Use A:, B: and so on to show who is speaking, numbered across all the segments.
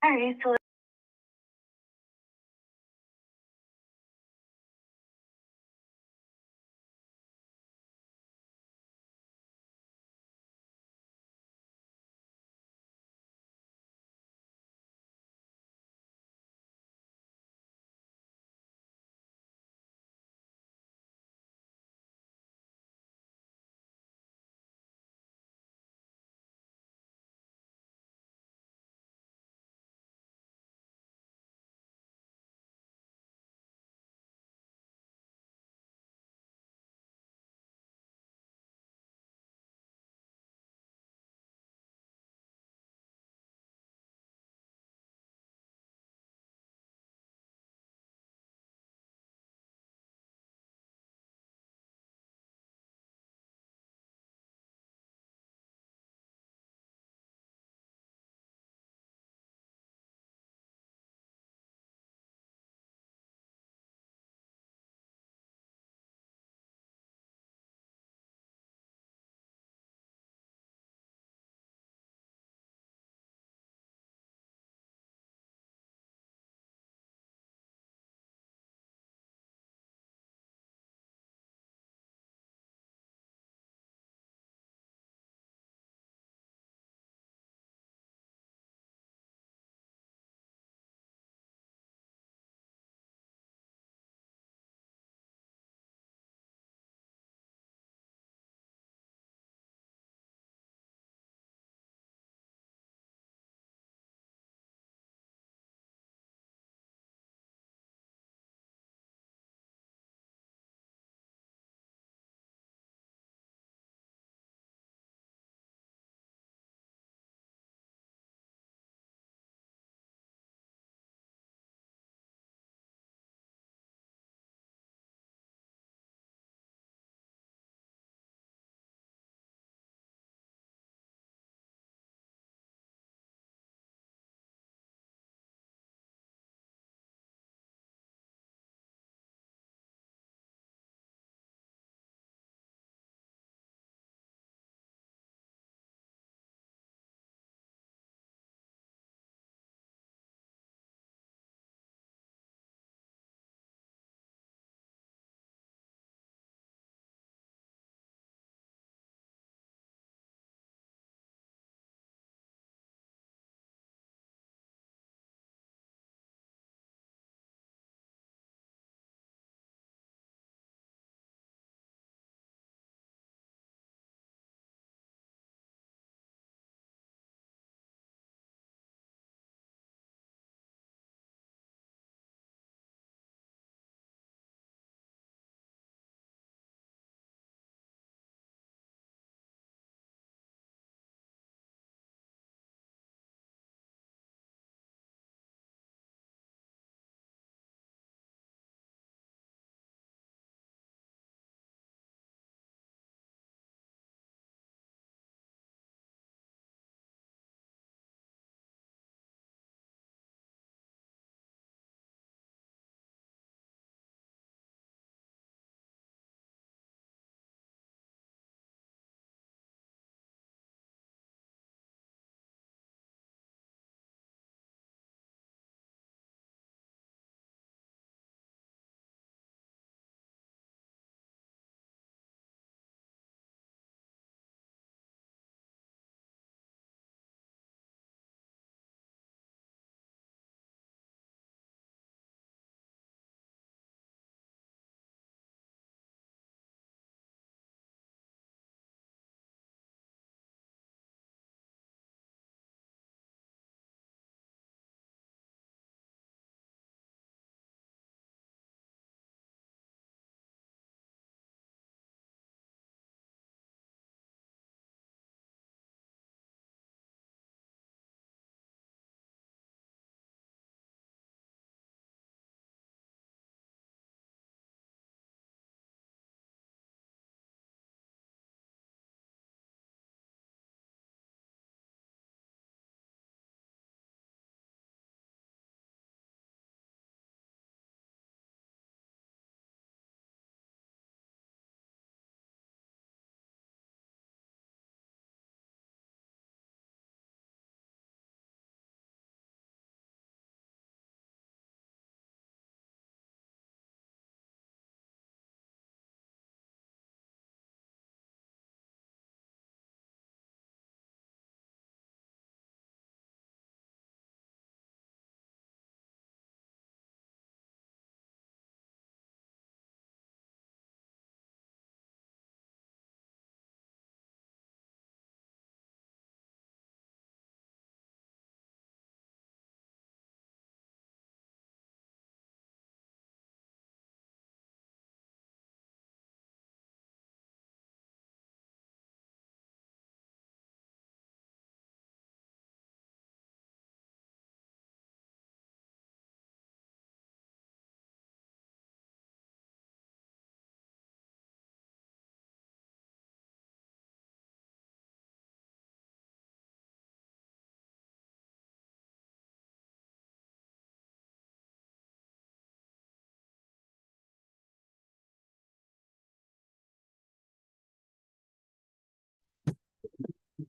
A: Alright, so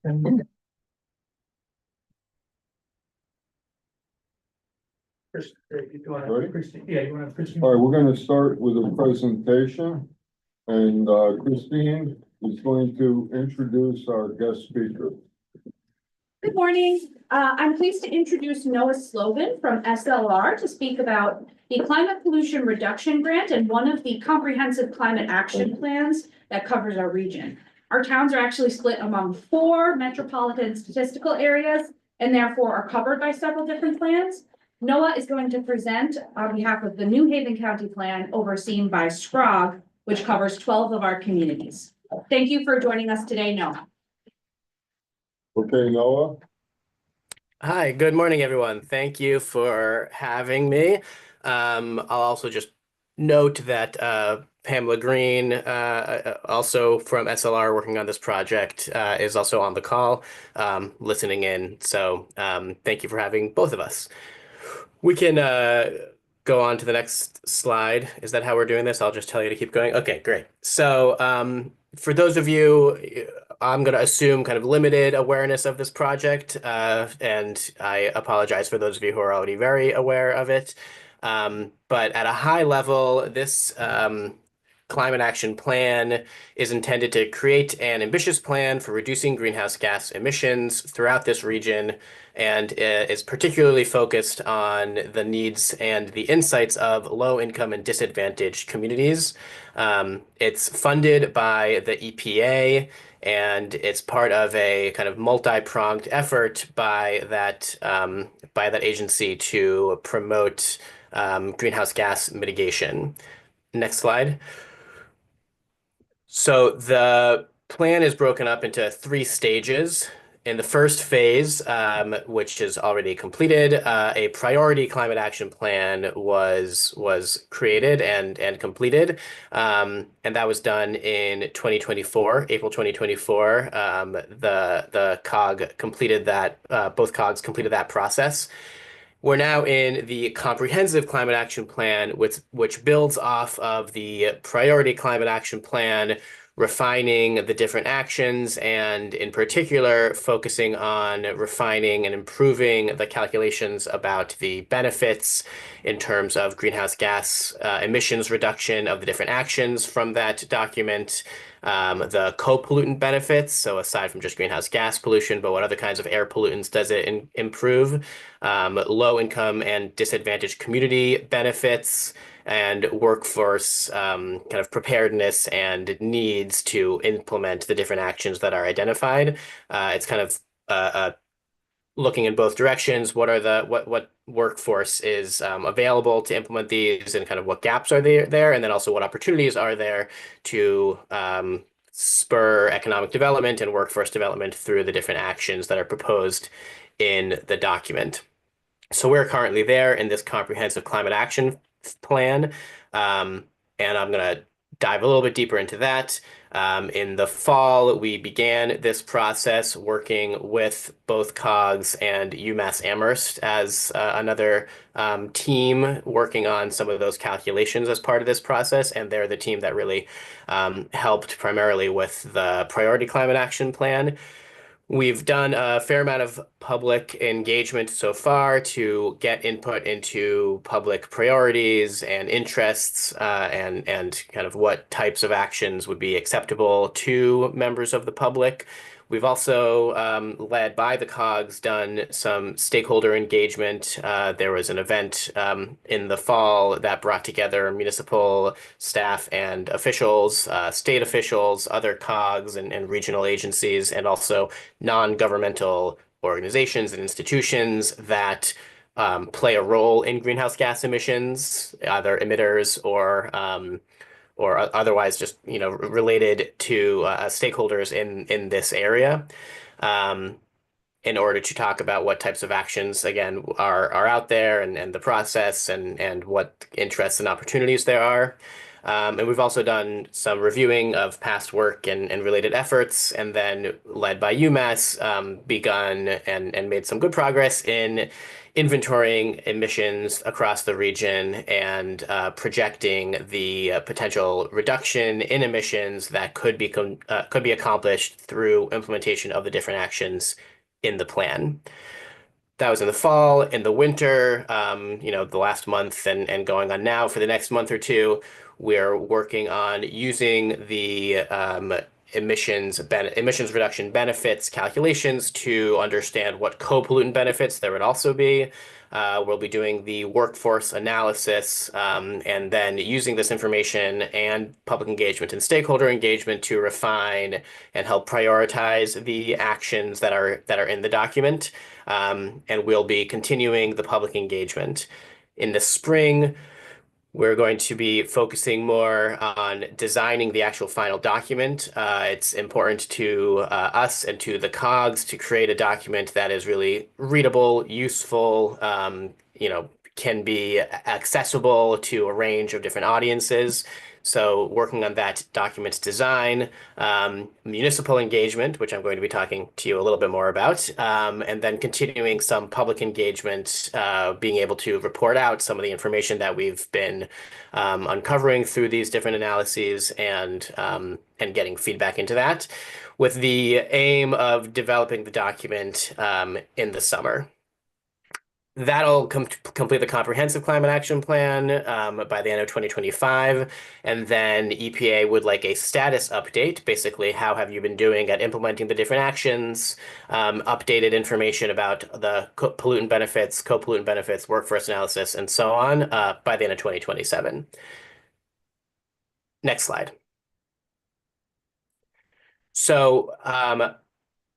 A: Yeah, you want to Christine? All right, we're going to start with a presentation, and Christine is going to introduce our guest speaker.
B: Good morning. I'm pleased to introduce Noah Slogan from SLR to speak about the Climate Pollution Reduction Grant and one of the comprehensive climate action plans that covers our region. Our towns are actually split among 4 metropolitan statistical areas and therefore are covered by several different plans. Noah is going to present on behalf of the New Haven County Plan overseen by SCROG, which covers 12 of our communities. Thank you for joining us today, Noah.
A: Okay, Noah.
C: Hi, good morning, everyone. Thank you for having me. I'll also just note that Pamela Green, also from SLR working on this project, is also on the call, listening in. So thank you for having both of us. We can go on to the next slide. Is that how we're doing this? I'll just tell you to keep going. Okay, great. So for those of you, I'm going to assume kind of limited awareness of this project, and I apologize for those of you who are already very aware of it. But at a high level, this climate action plan is intended to create an ambitious plan for reducing greenhouse gas emissions throughout this region, and is particularly focused on the needs and the insights of low-income and disadvantaged communities. It's funded by the EPA, and it's part of a kind of multi-pronged effort by that agency to promote greenhouse gas mitigation. Next slide. So the plan is broken up into 3 stages. In the first phase, which is already completed, a priority climate action plan was created and completed, and that was done in 2024, April 2024. The COG completed that. Both COGs completed that process. We're now in the comprehensive climate action plan, which builds off of the priority climate action plan, refining the different actions, and in particular, focusing on refining and improving the calculations about the benefits in terms of greenhouse gas emissions reduction of the different actions from that document, the co-pollutant benefits, so aside from just greenhouse gas pollution, but what other kinds of air pollutants does it improve, low income and disadvantaged community benefits, and workforce kind of preparedness and needs to implement the different actions that are identified. It's kind of looking in both directions. What workforce is available to implement these, and kind of what gaps are there, and then also what opportunities are there to spur economic development and workforce development through the different actions that are proposed in the document. So we're currently there in this comprehensive climate action plan, and I'm going to dive a little bit deeper into that. In the fall, we began this process working with both COGS and UMass Amherst as another team working on some of those calculations as part of this process, and they're the team that really helped primarily with the priority climate action plan. We've done a fair amount of public engagement so far to get input into public priorities and interests, and kind of what types of actions would be acceptable to members of the public. We've also, led by the COGS, done some stakeholder engagement. There was an event in the fall that brought together municipal staff and officials, state officials, other COGS and regional agencies, and also non-governmental organizations and institutions that play a role in greenhouse gas emissions, either emitters or otherwise just related to stakeholders in this area, in order to talk about what types of actions again are out there, and the process, and what interests and opportunities there are. And we've also done some reviewing of past work and related efforts, and then led by UMass, begun and made some good progress in inventorying emissions across the region and projecting the potential reduction in emissions that could be accomplished through implementation of the different actions in the plan. That was in the fall. In the winter, the last month and going on now for the next month or two, we're working on using the emissions reduction benefits calculations to understand what co-pollutant benefits there would also be. We'll be doing the workforce analysis, and then using this information and public engagement and stakeholder engagement to refine and help prioritize the actions that are in the document. And we'll be continuing the public engagement. In the spring, we're going to be focusing more on designing the actual final document. It's important to us and to the COGs to create a document that is really readable, useful, can be accessible to a range of different audiences. So working on that document design, municipal engagement, which I'm going to be talking to you a little bit more about, and then continuing some public engagement, being able to report out some of the information that we've been uncovering through these different analyses and getting feedback into that, with the aim of developing the document in the summer. That'll complete the comprehensive climate action plan by the end of 2025. And then EPA would like a status update, basically how have you been doing at implementing the different actions, updated information about the co-pollutant benefits, workforce analysis, and so on by the end of 2027. Next slide. So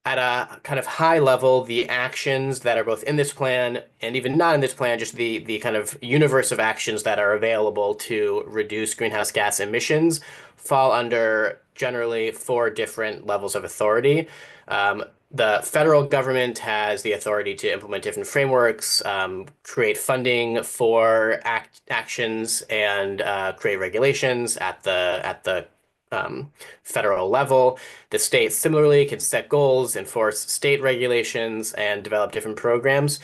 C: at a kind of high level, the actions that are both in this plan and even not in this plan, just the kind of universe of actions that are available to reduce greenhouse gas emissions fall under generally 4 different levels of authority. The federal government has the authority to implement different frameworks, create funding for actions, and create regulations at the federal level. The states similarly can set goals, enforce state regulations, and develop different programs.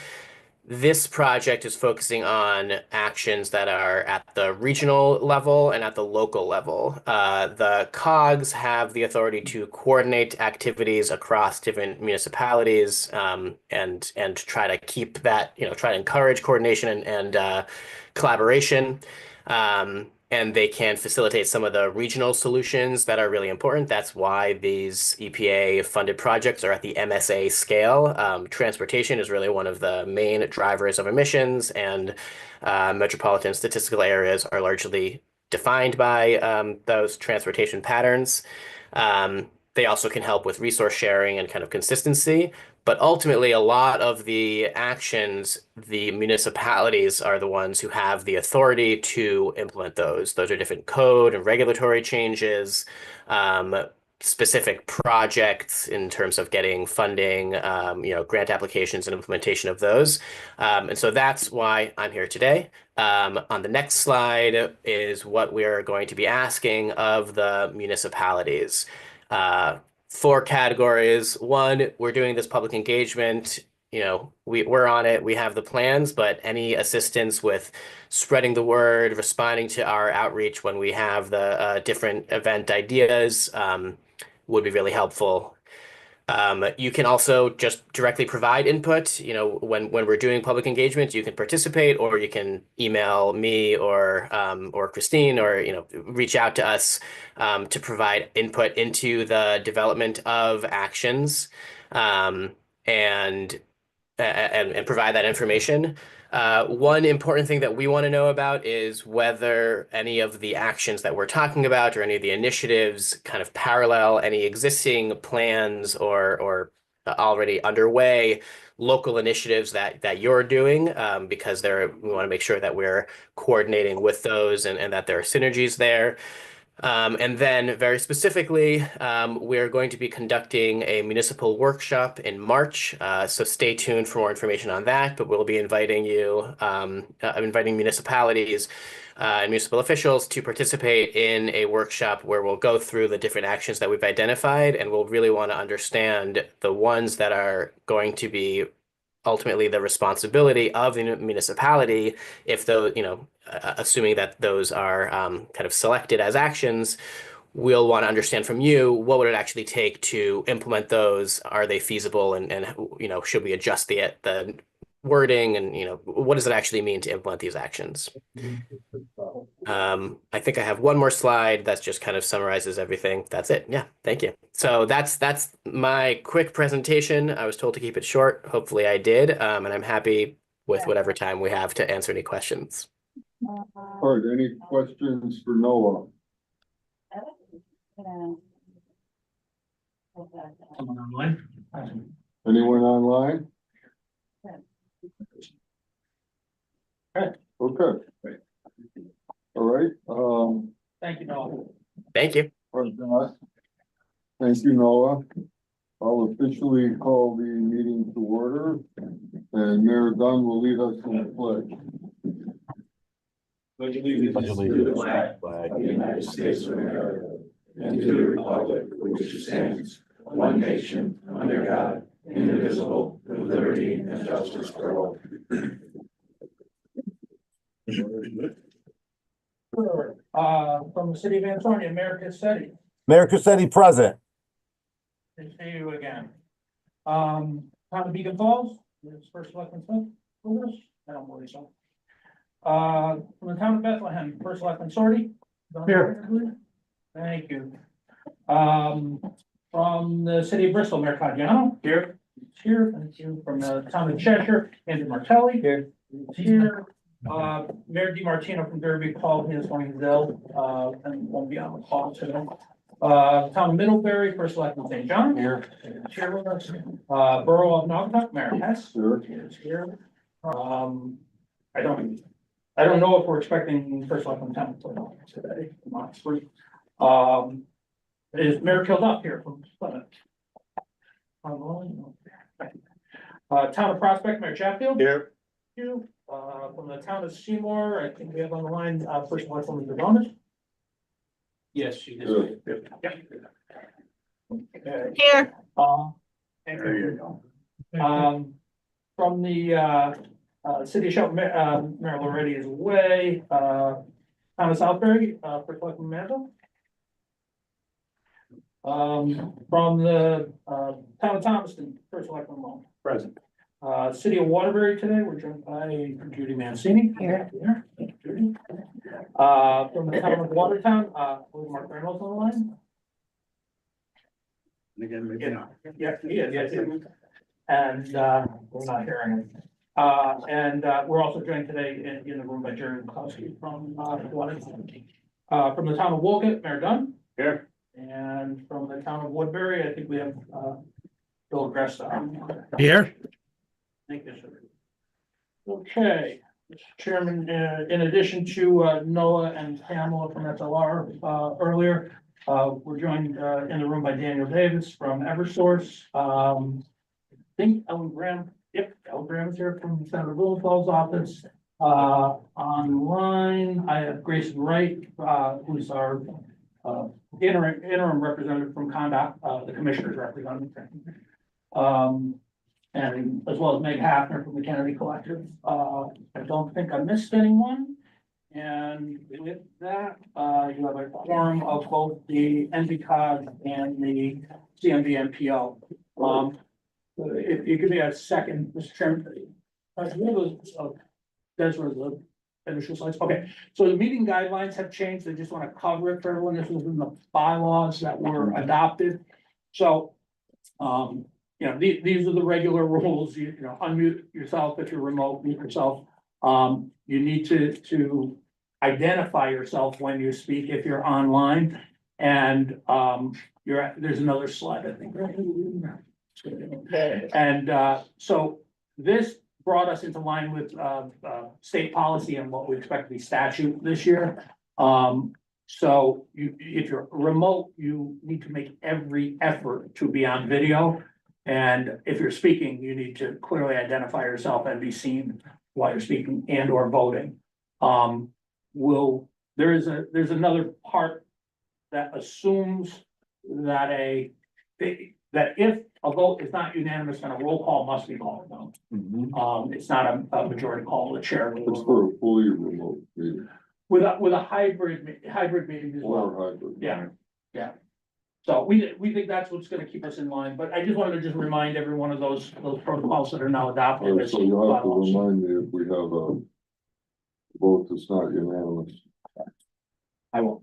C: This project is focusing on actions that are at the regional level and at the local level. The COGs have the authority to coordinate activities across different municipalities, and try to keep that, try to encourage coordination and collaboration. And they can facilitate some of the regional solutions that are really important. That's why these EPA-funded projects are at the MSA scale. Transportation is really one of the main drivers of emissions, and metropolitan statistical areas are largely defined by those transportation patterns. They also can help with resource sharing and kind of consistency. But ultimately, a lot of the actions, the municipalities are the ones who have the authority to implement those. Those are different code and regulatory changes, specific projects in terms of getting funding, grant applications and implementation of those. And so that's why I'm here today. On the next slide is what we're going to be asking of the municipalities. 4 categories. 1, we're doing this public engagement. We're on it. We have the plans, but any assistance with spreading the word, responding to our outreach when we have the different event ideas would be really helpful. You can also just directly provide input. When we're doing public engagement, you can participate, or you can email me or Christine, or reach out to us to provide input into the development of actions, and provide that information. One important thing that we want to know about is whether any of the actions that we're talking about or any of the initiatives kind of parallel any existing plans or already underway local initiatives that you're doing, because we want to make sure that we're coordinating with those and that there are synergies there. And then very specifically, we're going to be conducting a municipal workshop in March. So stay tuned for more information on that, but we'll be inviting inviting municipalities and municipal officials to participate in a workshop where we'll go through the different actions that we've identified, and we'll really want to understand the ones that are going to be ultimately the responsibility of the municipality, if those, assuming that those are kind of selected as actions. We'll want to understand from you, what would it actually take to implement those? Are they feasible? And should we adjust the wording? And, what does it actually mean to implement these actions? I think I have one more slide that just kind of summarizes everything. That's it. Yeah, thank you. So that's my quick presentation. I was told to keep it short. Hopefully I did. And I'm happy with whatever time we have to answer any questions.
A: All right, any questions for Noah? Anyone online? Okay. All right,
D: Thank you, Noah.
C: Thank you.
A: thank you, Noah. I'll officially call the meeting to order, and Mayor Dunn will lead us in the pledge.
E: Pledge allegiance to the flag of the United States of America and to the republic for which it stands, one nation, under God, indivisible, with liberty and justice for all.
D: From the city of Ansonia, Mayor Cassetti.
F: Mayor Cassetti present.
D: Good to see you again. Town of Beacon Falls, this first selectman Smith, with us? I don't believe so. From the town of Bethlehem, first selectman Sorty. Here. Thank you. From the city of Bristol, Mayor Caggiano. Here. Here, thank you. From the town of Cheshire, Andrew Martelli. Here. Here. Mayor DiMartino from Derby called me this morning, ill, and won't be on the call today. Town of Middlebury, first selectman St. John. Here. Here with us. Borough of Naugatuck, Mayor Hess.
A: Sure.
D: Is here. I don't know if we're expecting first selectman town today. from Oxford. Is Mayor Kildup here from Plymouth? Town of Prospect, Mayor Chatfield.
E: Here.
D: You, from the town of Seymour, I think we have on the line, first one from the bonus. Yes, she did. Yep. Okay.
B: Here.
E: There you
D: go. From the, city of Shelton, Mayor Loretti is away, town of Southbury, for collecting mantle. From the, town of Thomaston, first selectman Long.
E: Present.
D: City of Waterbury today, we're joined by Judy Mancini. Here. Judy. From the town of Watertown, with Mark Reynolds on the line.
E: Again, maybe not.
D: Yeah, he is, yes. And, we're not hearing him. And we're also joined today in the room by Jerry McCloskey from, Watertown. From the town of Woolgate, Mayor Dunn.
E: Here.
D: And from the town of Woodbury, I think we have, Bill Gresta.
F: Here.
D: Thank you, sir. Okay, Mr. Chairman, in addition to Noah and Pamela from SLR earlier, we're joined in the room by Daniel Davis from Eversource. I think Ellen Graham, Ellen Graham is here from Senator Willenfall's office. Online, I have Grayson Wright, who's our interim representative from Conduct, the commissioner's representative. And as well as Meg Hafner from the Kennedy Collective. I don't think I missed anyone. And with that, you have a quorum of both the NVCOG and the CNVMPO. If you give me a second, Mr. Chairman. Those were the initial slides. Okay, so the meeting guidelines have changed. I just want to cover it for everyone. This was in the bylaws that were adopted. So, these are the regular rules. You unmute yourself if you're remote, mute yourself. You need to identify yourself when you speak if you're online. And there's another slide, I think. And so this brought us into line with state policy and what we expect to be statute this year. So if you're remote, you need to make every effort to be on video. And if you're speaking, you need to clearly identify yourself and be seen while you're speaking and or voting. there's another part that assumes that that if a vote is not unanimous, then a roll call must be called. It's not a majority call, the chair will
A: It's for a fully remote meeting
D: with a hybrid meeting as well.
A: or hybrid.
D: Yeah. So we think that's what's gonna keep us in line, but I just wanted to just remind every one of those protocols that are now adopted. as
A: So you'll have to
D: bylaws.
A: remind me if we have a vote that's not unanimous.
D: I won't.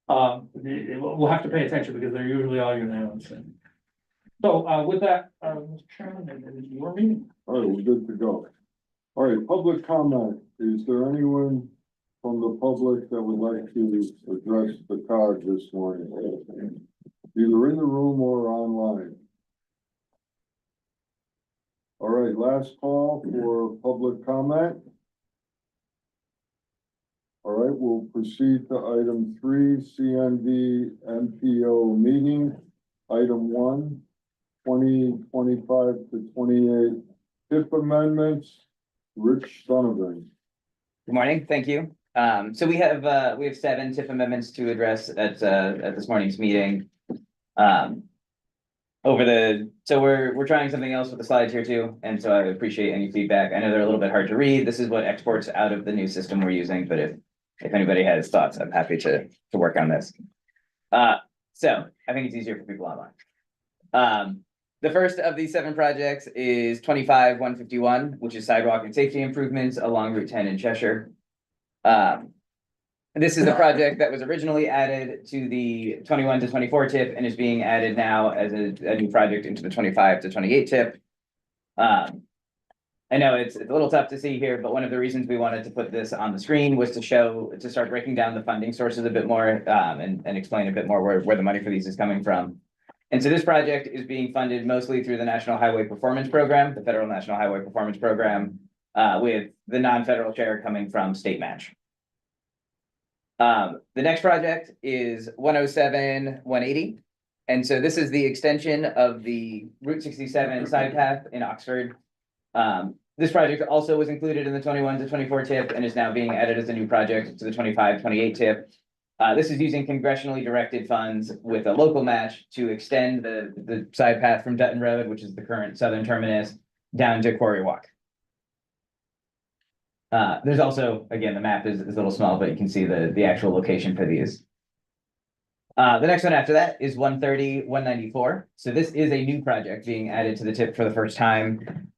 D: We'll have to pay attention because they're usually all unanimous. So, with that, Mr. Chairman, it is your meeting.
A: All right, we're good to go. All right, public comment. Is there anyone from the public that would like to address the COG this morning? Either in the room or online. All right, last call for public comment. All right, we'll proceed to item 3, CNVMPO meeting. Item 1, 2025 to 28 TIP amendments. Rich Donovan.
G: Good morning, thank you. So we have 7 TIF amendments to address at this morning's meeting. So we're trying something else with the slides here too, and so I appreciate any feedback. I know they're a little bit hard to read. This is what exports out of the new system we're using, but if anybody has thoughts, I'm happy to work on this. So I think it's easier for people online. The first of these 7 projects is 25-151, which is sidewalk and safety improvements along Route 10 in Cheshire. This is a project that was originally added to the 21 to 24 TIP and is being added now as a new project into the 25 to 28 TIP. I know it's a little tough to see here, but one of the reasons we wanted to put this on the screen was to start breaking down the funding sources a bit more, and explain a bit more where the money for these is coming from. And so this project is being funded mostly through the National Highway Performance Program, the Federal National Highway Performance Program, with the non-federal share coming from state match. The next project is 107-180. And so this is the extension of the Route 67 side path in Oxford. This project also was included in the 21 to 24 TIP and is now being added as a new project to the 25-28 TIP. This is using congressionally directed funds with a local match to extend the side path from Dutton Road, which is the current southern terminus, down to Quarry Walk. There's also, again, the map is a little small, but you can see the actual location for these. The next one after that is 130-194. So this is a new project being added to the TIP for the first time.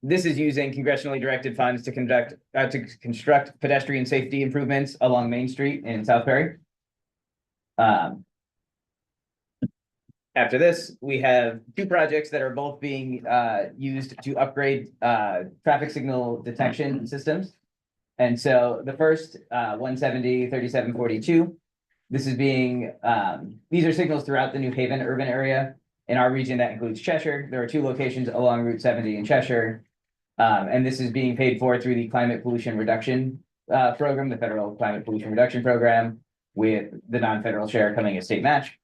G: This is using congressionally directed funds to construct pedestrian safety improvements along Main Street in Southbury. After this, we have 2 projects that are both being used to upgrade traffic signal detection systems. And so the first 170-3742. This is being these are signals throughout the New Haven urban area. In our region, that includes Cheshire. There are 2 locations along Route 70 in Cheshire. And this is being paid for through the Climate Pollution Reduction Program, the Federal Climate Pollution Reduction Program, with the non-federal share coming as state match.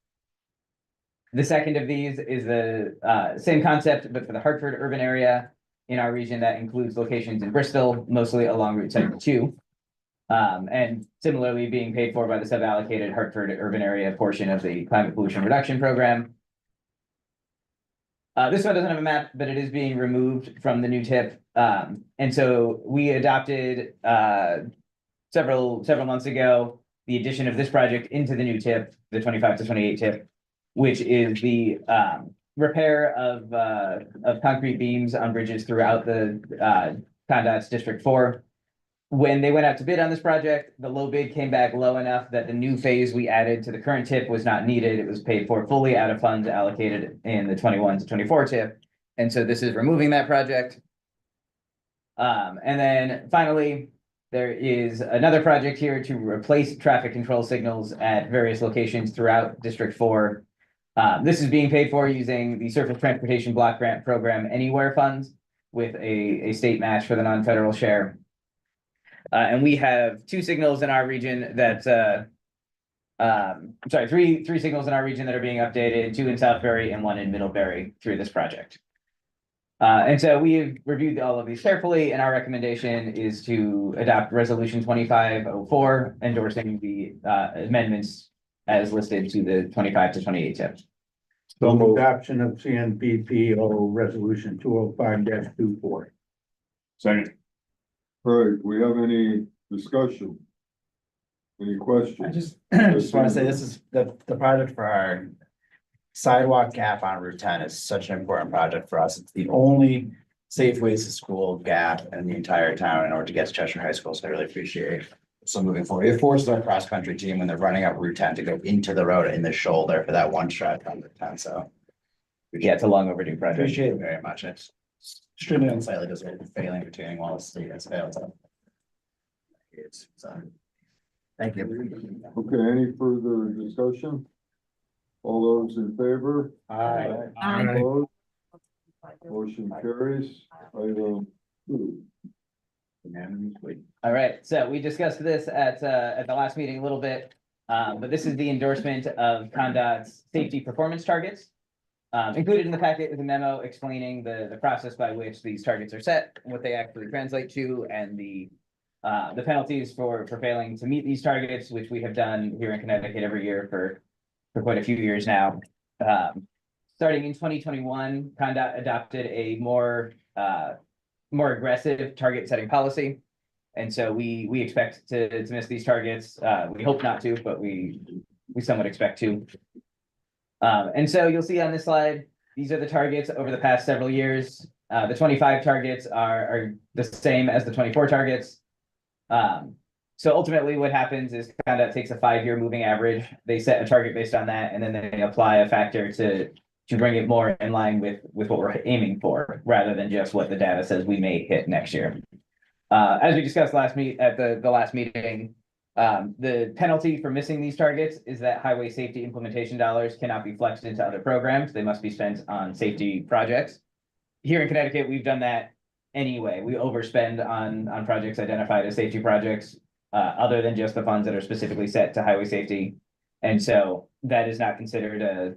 G: The second of these is the same concept, but for the Hartford urban area in our region that includes locations in Bristol, mostly along Route 72. And similarly being paid for by the sub-allocated Hartford urban area portion of the Climate Pollution Reduction Program. This one doesn't have a map, but it is being removed from the new TIP. And so we adopted several months ago the addition of this project into the new TIP, the 25 to 28 TIP, which is the repair of concrete beams on bridges throughout the Condot's District 4. When they went out to bid on this project, the low bid came back low enough that the new phase we added to the current TIP was not needed. It was paid for fully out of funds allocated in the 21 to 24 TIP. And so this is removing that project. And then finally, there is another project here to replace traffic control signals at various locations throughout District 4. This is being paid for using the Surface Transportation Block Grant Program Anywhere funds with a state match for the non-federal share. And we have 2 signals in our region that, three signals in our region that are being updated, 2 in Southbury and 1 in Middlebury through this project. And so we have reviewed all of these carefully, and our recommendation is to adopt Resolution 2504, endorsing the amendments as listed to the 25 to 28 tip.
E: So adoption of CNVPO resolution 205-24. Second.
A: All right, we have any discussion? Any
H: I
A: questions?
H: just want to say this is the project for our sidewalk gap on Route 10 is such an important project for us. It's the only safe ways to school gap in the entire town in order to get to Cheshire High School. So I really appreciate so moving forward. It forces our cross-country team when they're running up Route 10 to go into the road in the shoulder for that one stretch on Route 10. So
G: Yeah, it's a long overdue project.
H: appreciate it very much. It's extremely unsightly because we're failing retaining wall the state has failed. So thank you.
A: Okay, any further discussion? All those in favor?
H: Aye.
A: Opposed? Motion carries. Item 2.
E: Unanimously.
G: All right, so we discussed this at the last meeting a little bit, but this is the endorsement of CONDOT's safety performance targets. Included in the packet is a memo explaining the process by which these targets are set, what they actually translate to, and the penalties for failing to meet these targets, which we have done here in Connecticut every year for quite a few years now. Starting in 2021, CONDOT adopted a more aggressive target setting policy. And so we expect to miss these targets. We hope not to, but we somewhat expect to. And so you'll see on this slide, these are the targets over the past several years. The 25 targets are the same as the 24 targets. So ultimately what happens is CONDOT takes a 5-year moving average. They set a target based on that, and then they apply a factor to bring it more in line with what we're aiming for, rather than just what the data says we may hit next year. As we discussed at the last meeting, the penalty for missing these targets is that highway safety implementation dollars cannot be flexed into other programs. They must be spent on safety projects. Here in Connecticut, we've done that anyway. We overspend on projects identified as safety projects, other than just the funds that are specifically set to highway safety. And so that is not considered a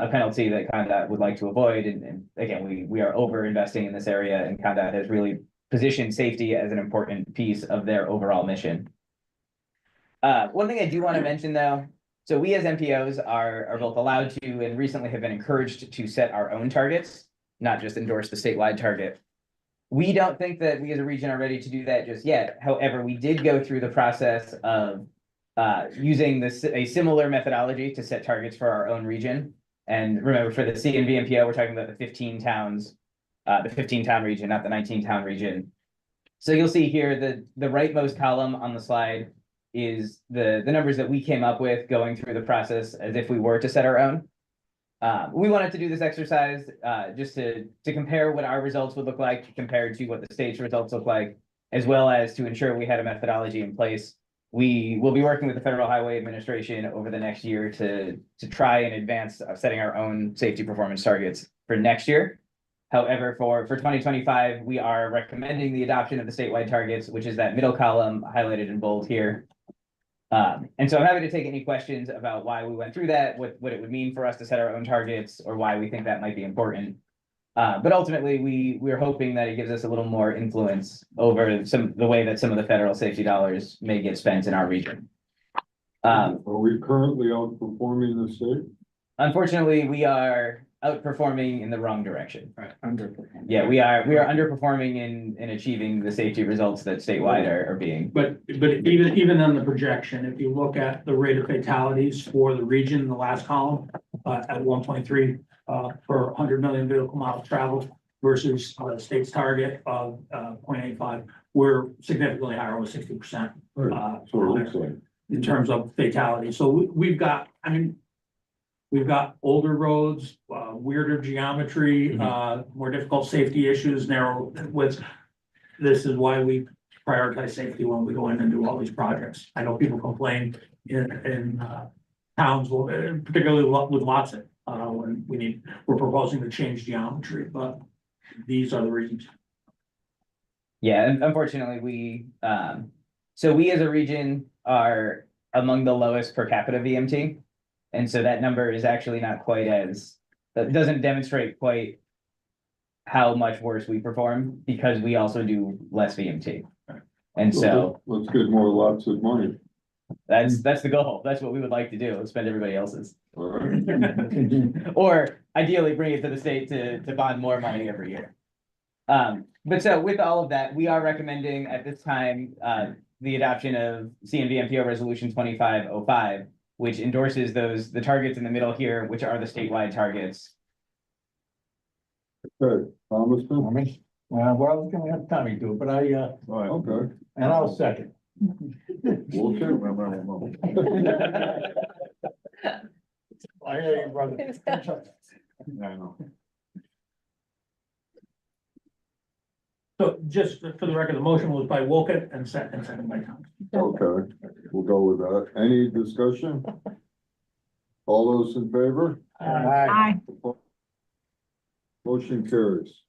G: penalty that CONDOT would like to avoid. And again, we are over investing in this area, and CONDOT has really positioned safety as an important piece of their overall mission. One thing I do want to mention though, so we as MPOs are both allowed to and recently have been encouraged to set our own targets, not just endorse the statewide target. We don't think that we as a region are ready to do that just yet. However, we did go through the process of using a similar methodology to set targets for our own region. And remember, for the CNVMPO, we're talking about the 15 towns, the 15-town region, not the 19-town region. So you'll see here the rightmost column on the slide is the numbers that we came up with going through the process as if we were to set our own. We wanted to do this exercise just to compare what our results would look like compared to what the state's results look like, as well as to ensure we had a methodology in place. We will be working with the Federal Highway Administration over the next year to try and advance setting our own safety performance targets for next year. However, for 2025, we are recommending the adoption of the statewide targets, which is that middle column highlighted in bold here. And so I'm happy to take any questions about why we went through that, what it would mean for us to set our own targets, or why we think that might be important. But ultimately, we're hoping that it gives us a little more influence over the way that some of the federal safety dollars may get spent in our region.
A: Are we currently outperforming the state?
G: Unfortunately, we are outperforming in the wrong direction.
H: Right, underperforming.
G: Yeah, we are underperforming in achieving the safety results that statewide are being.
D: But even on the projection, if you look at the rate of fatalities for the region in the last column, at 1.3 per 100 million vehicle miles traveled versus the state's target of 0.85, we're significantly higher, over 60%.
A: So it looks like.
D: In terms of fatality. So we've got, we've got older roads, weirder geometry, more difficult safety issues, narrow widths. This is why we prioritize safety when we go in and do all these projects. I know people complain in towns, particularly with Watson, when we're proposing to change geometry, but these are the reasons.
G: Yeah, and unfortunately, we as a region are among the lowest per capita VMT. And so that number is actually not quite that doesn't demonstrate quite how much worse we perform because we also do less VMT. And so
A: Let's get more lots of money.
G: that's the goal. That's what we would like to do, spend everybody else's.
A: All right.
G: Or ideally bring it to the state to bond more money every year. But so with all of that, we are recommending at this time, the adoption of CNVMPO Resolution 2505, which endorses the targets in the middle here, which are the statewide targets.
A: Okay, Thomaston?
E: Well, I was gonna have Tommy do it, but
A: Okay.
E: and I'll second.
A: We'll see.
E: I hear you, brother.
A: I know.
D: So just for the record, the motion was by Wolcott and second by Thomas.
A: Okay, we'll go with that. Any discussion? All those in favor?
E: Aye.
A: Motion carries.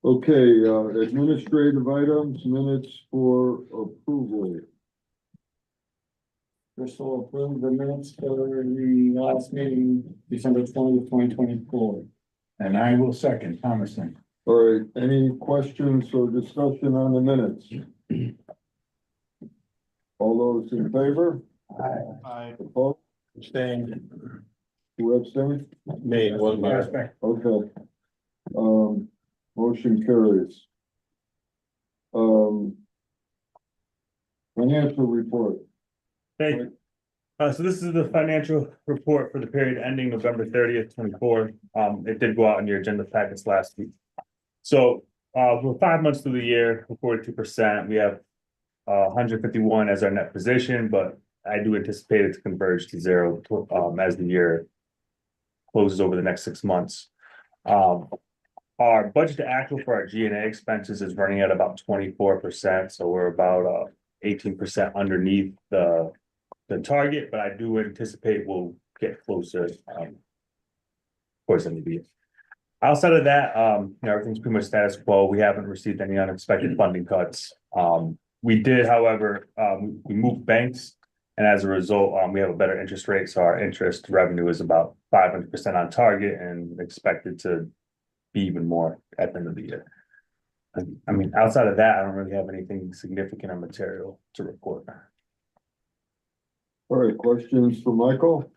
A: Okay, administrative items, minutes for approval.
E: Crystal approved the minutes for the last meeting, December 20th, 2024. And I will second, Thomason.
A: All right, any questions or discussion on the minutes? All those in favor?
E: Aye.
A: Opposed?
E: Abstained.
A: Who abstained?
E: Me, it was my.
A: Okay. Motion carries. Financial report.
I: Thank you. So this is the financial report for the period ending November 30th, 24. It did go out in your agenda packets last week. So, we're 5 months through the year, we're 42%. We have 151 as our net position, but I do anticipate it to converge to zero as the year closes over the next 6 months. Our budget to actual for our G&A expenses is running at about 24%, so we're about 18% underneath the target, but I do anticipate we'll get closer towards the end of the year. Outside of that, everything's pretty much status quo. We haven't received any unexpected funding cuts. We did, however, we moved banks, and as a result, we have a better interest rate, so our interest revenue is about 500% on target and expected to be even more at the end of the year. I mean, outside of that, I don't really have anything significant or material to report.
A: All right, questions for Michael?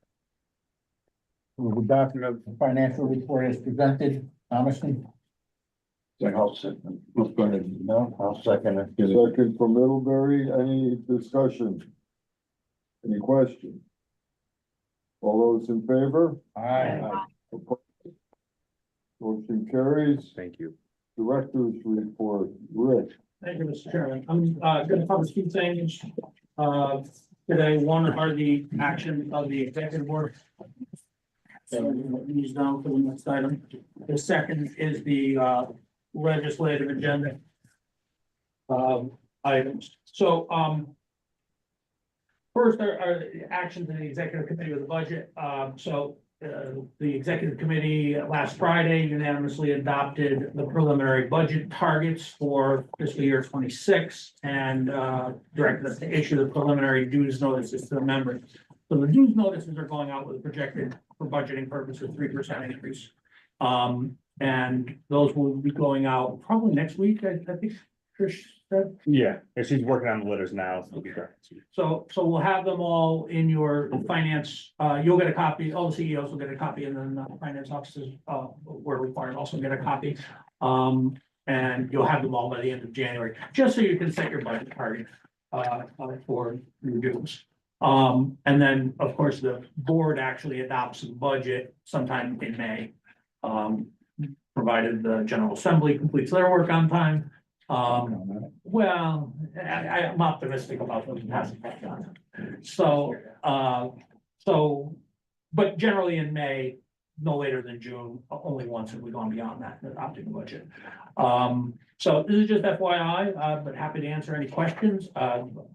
E: The adoption of the financial report is presented, Thomason.
A: I'll second. No, I'll second it. Second from Middlebury, any discussion? Any questions? All those in favor?
E: Aye.
A: Motion carries.
I: Thank you.
A: Director's report, Rick.
D: Thank you, Mr. Chairman. I'm gonna cover a few things today. One are the action of the executive board. So these down for the next item. The second is the legislative agenda items. So first are the actions in the executive committee of the budget. The executive committee last Friday unanimously adopted the preliminary budget targets for fiscal year 26 and directed us to issue the preliminary dues notices to the members. So the dues notices are going out with a projected, for budgeting purposes, 3% increase. And those will be going out probably next week, I think Trish said.
I: Yeah, and she's working on the letters now, so it'll be great.
D: So we'll have them all in your finance, you'll get a copy, all the CEOs will get a copy, and then finance offices, where required, also get a copy. And you'll have them all by the end of January, just so you can set your budget target, for your dues. And then, of course, the board actually adopts the budget sometime in May. Provided the General Assembly completes their work on time. Well, I'm optimistic about those passing that on. But generally in May, no later than June, only once have we gone beyond that, adopting the budget. So this is just FYI, but happy to answer any questions.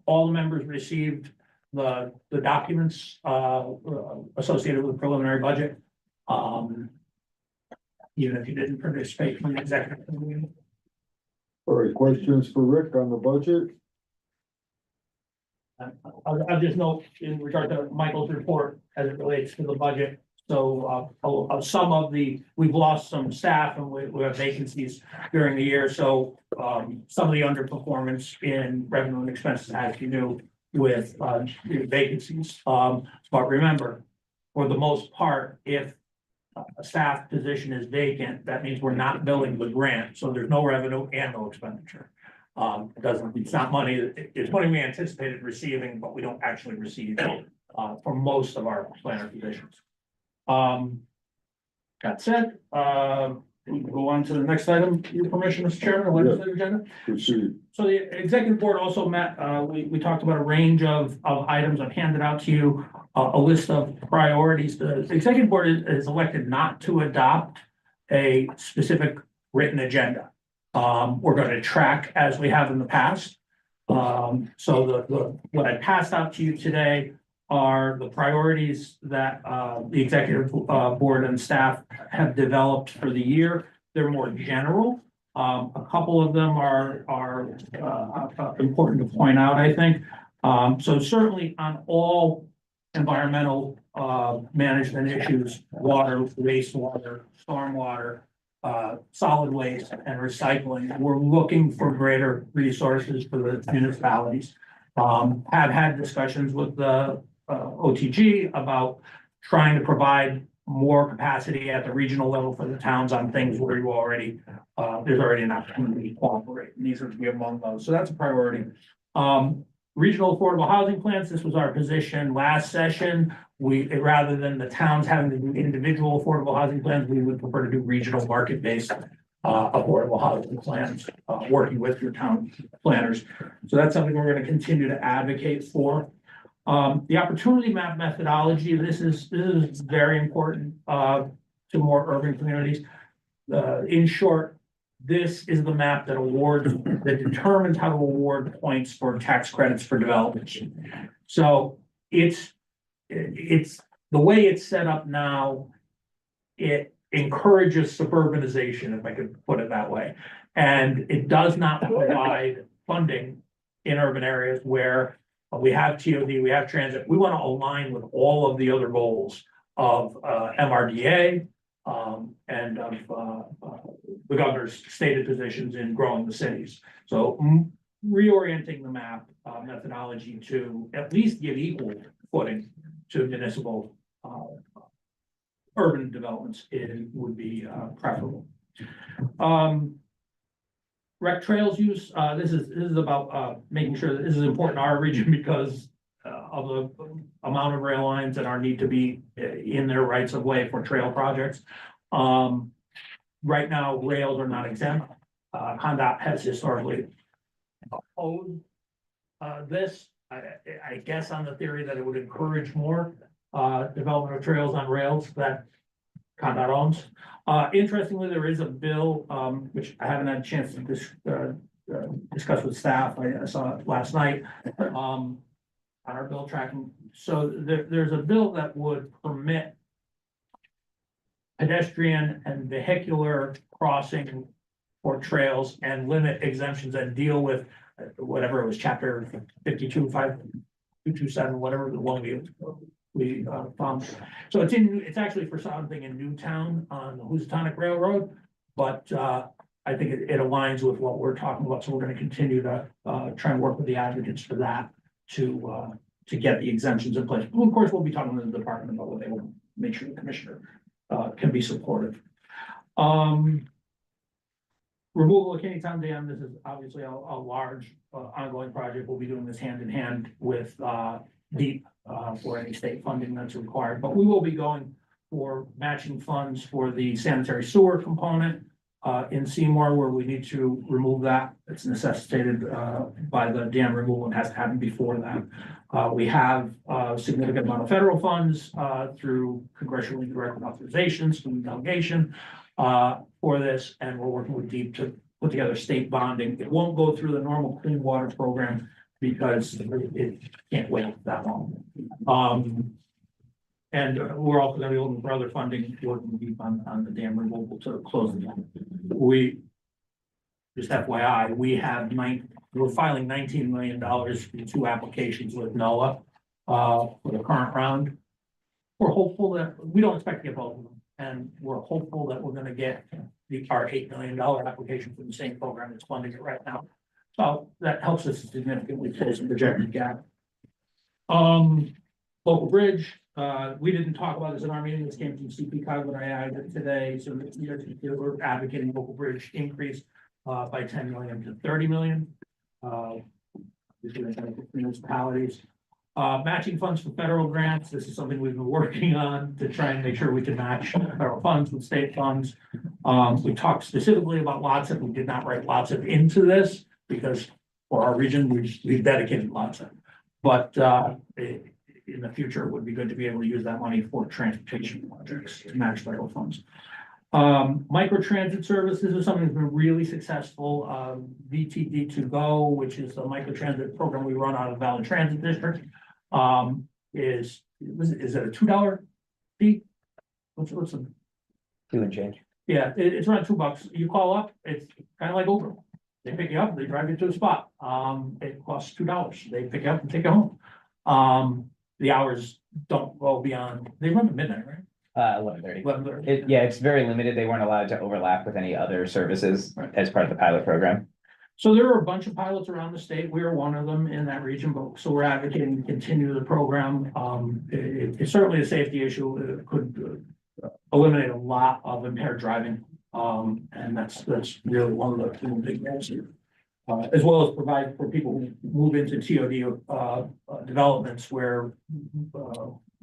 D: All the members received the documents, associated with the preliminary budget. Even if you didn't participate from the executive committee.
A: All right, questions for Rick on the budget?
D: I'll just note in regard to Michael's report as it relates to the budget. So, some of we've lost some staff and we have vacancies during the year. So, some of the underperformance in revenue and expenses has to do with, vacancies. But remember, for the most part, if a staff position is vacant, that means we're not billing the grant, so there's no revenue and no expenditure. It's not money, it's money we anticipated receiving, but we don't actually receive, for most of our planner positions. That said, we can go on to the next item, your permission, Mr. Chairman, the legislative agenda.
A: Proceed.
D: So the executive board also met, we talked about a range of items. I've handed out to you a list of priorities. The executive board is elected not to adopt a specific written agenda. We're going to track as we have in the past. So what I passed out to you today are the priorities that the executive board and staff have developed for the year. They're more general. A couple of them are important to point out, I think. So certainly on all environmental management issues, water, wastewater, stormwater, solid waste and recycling, we're looking for greater resources for the municipalities. Have had discussions with the OTG about trying to provide more capacity at the regional level for the towns on things where you already, there's already an opportunity to cooperate. And these are to be among those. So that's a priority. Regional affordable housing plans, this was our position last session. Rather than the towns having to do individual affordable housing plans, we would prefer to do regional market-based affordable housing plans, working with your town planners. So that's something we're going to continue to advocate for. The opportunity map methodology, this is very important to more urban communities. In short, this is the map that determines how to award points for tax credits for development. So it's the way it's set up now, it encourages suburbanization, if I could put it that way. And it does not provide funding in urban areas where we have TOD, we have transit. We want to align with all of the other goals of MRDA and of the governor's stated positions in growing the cities. So reorienting the map methodology to at least give equal footing to municipal urban developments would be preferable. Rec trails use, this is about making sure that this is important to our region because of the amount of rail lines and our need to be in their rights of way for trail projects. Right now, rails are not exempt. CONDOT has historically owed this, I guess on the theory that it would encourage more development of trails on rails that CONDOT owns. Interestingly, there is a bill, which I haven't had a chance to discuss with staff. I saw it last night on our bill tracking. So there's a bill that would permit pedestrian and vehicular crossing for trails and limit exemptions and deal with whatever it was, chapter 52, 5227, whatever the one we found. So it's actually for something in Newtown on the Housatonic Railroad, but I think it aligns with what we're talking about. So we're going to continue to try and work with the advocates for that to get the exemptions in place. Well, of course, we'll be talking to the department about what they will make sure the commissioner can be supportive. Removal of Kennytown Dam. This is obviously a large ongoing project. We'll be doing this hand in hand with DEEP for any state funding that's required, but we will be going for matching funds for the sanitary sewer component in Seymour, where we need to remove that. It's necessitated by the dam removal and has to happen before that. We have a significant amount of federal funds through congressionally directed authorizations from the delegation for this, and we're working with DEEP to put together state bonding. It won't go through the normal clean water program because it can't wait that long. And we're also going to be looking for other funding, working deep on the dam removal to close the dam. We, just FYI, we're filing $19 million in 2 applications with NOAA for the current round. we're hopeful that, we don't expect to get both of them. And we're hopeful that we're gonna get our $8 million application for the same program that's funding it right now. So that helps us significantly close the projected gap. Local bridge, we didn't talk about this in our meeting, this came from CPCOG, but I added it today, so we're advocating local bridge increase by 10 million to 30 million. Municipalities. Matching funds for federal grants, this is something we've been working on to try and make sure we can match federal funds with state funds. We talked specifically about LOTSIP, we did not write LOTSIP into this, because for our region, we've dedicated LOTSIP. But in the future, it would be good to be able to use that money for transportation projects to match federal funds. Microtransit services is something that's been really successful. VTD2Go, which is the microtransit program we run out of Valley Transit District, is it a $2 fee? What's the?
G: 2 and change.
D: Yeah, it's around $2. You call up, it's kind of like Uber. They pick you up, they drive you to the spot. It costs $2. They pick you up and take you home. The hours don't go beyond, they run to midnight, right?
G: 11:30.
D: 11:30.
G: Yeah, it's very limited. They weren't allowed to overlap with any other services
D: Right.
G: as part of the pilot program.
D: So there are a bunch of pilots around the state. We are one of them in that region, but so we're advocating to continue the program. It's certainly a safety issue. It could eliminate a lot of impaired driving. And that's really one of the big goals here. As well as provide for people who move into TOD developments where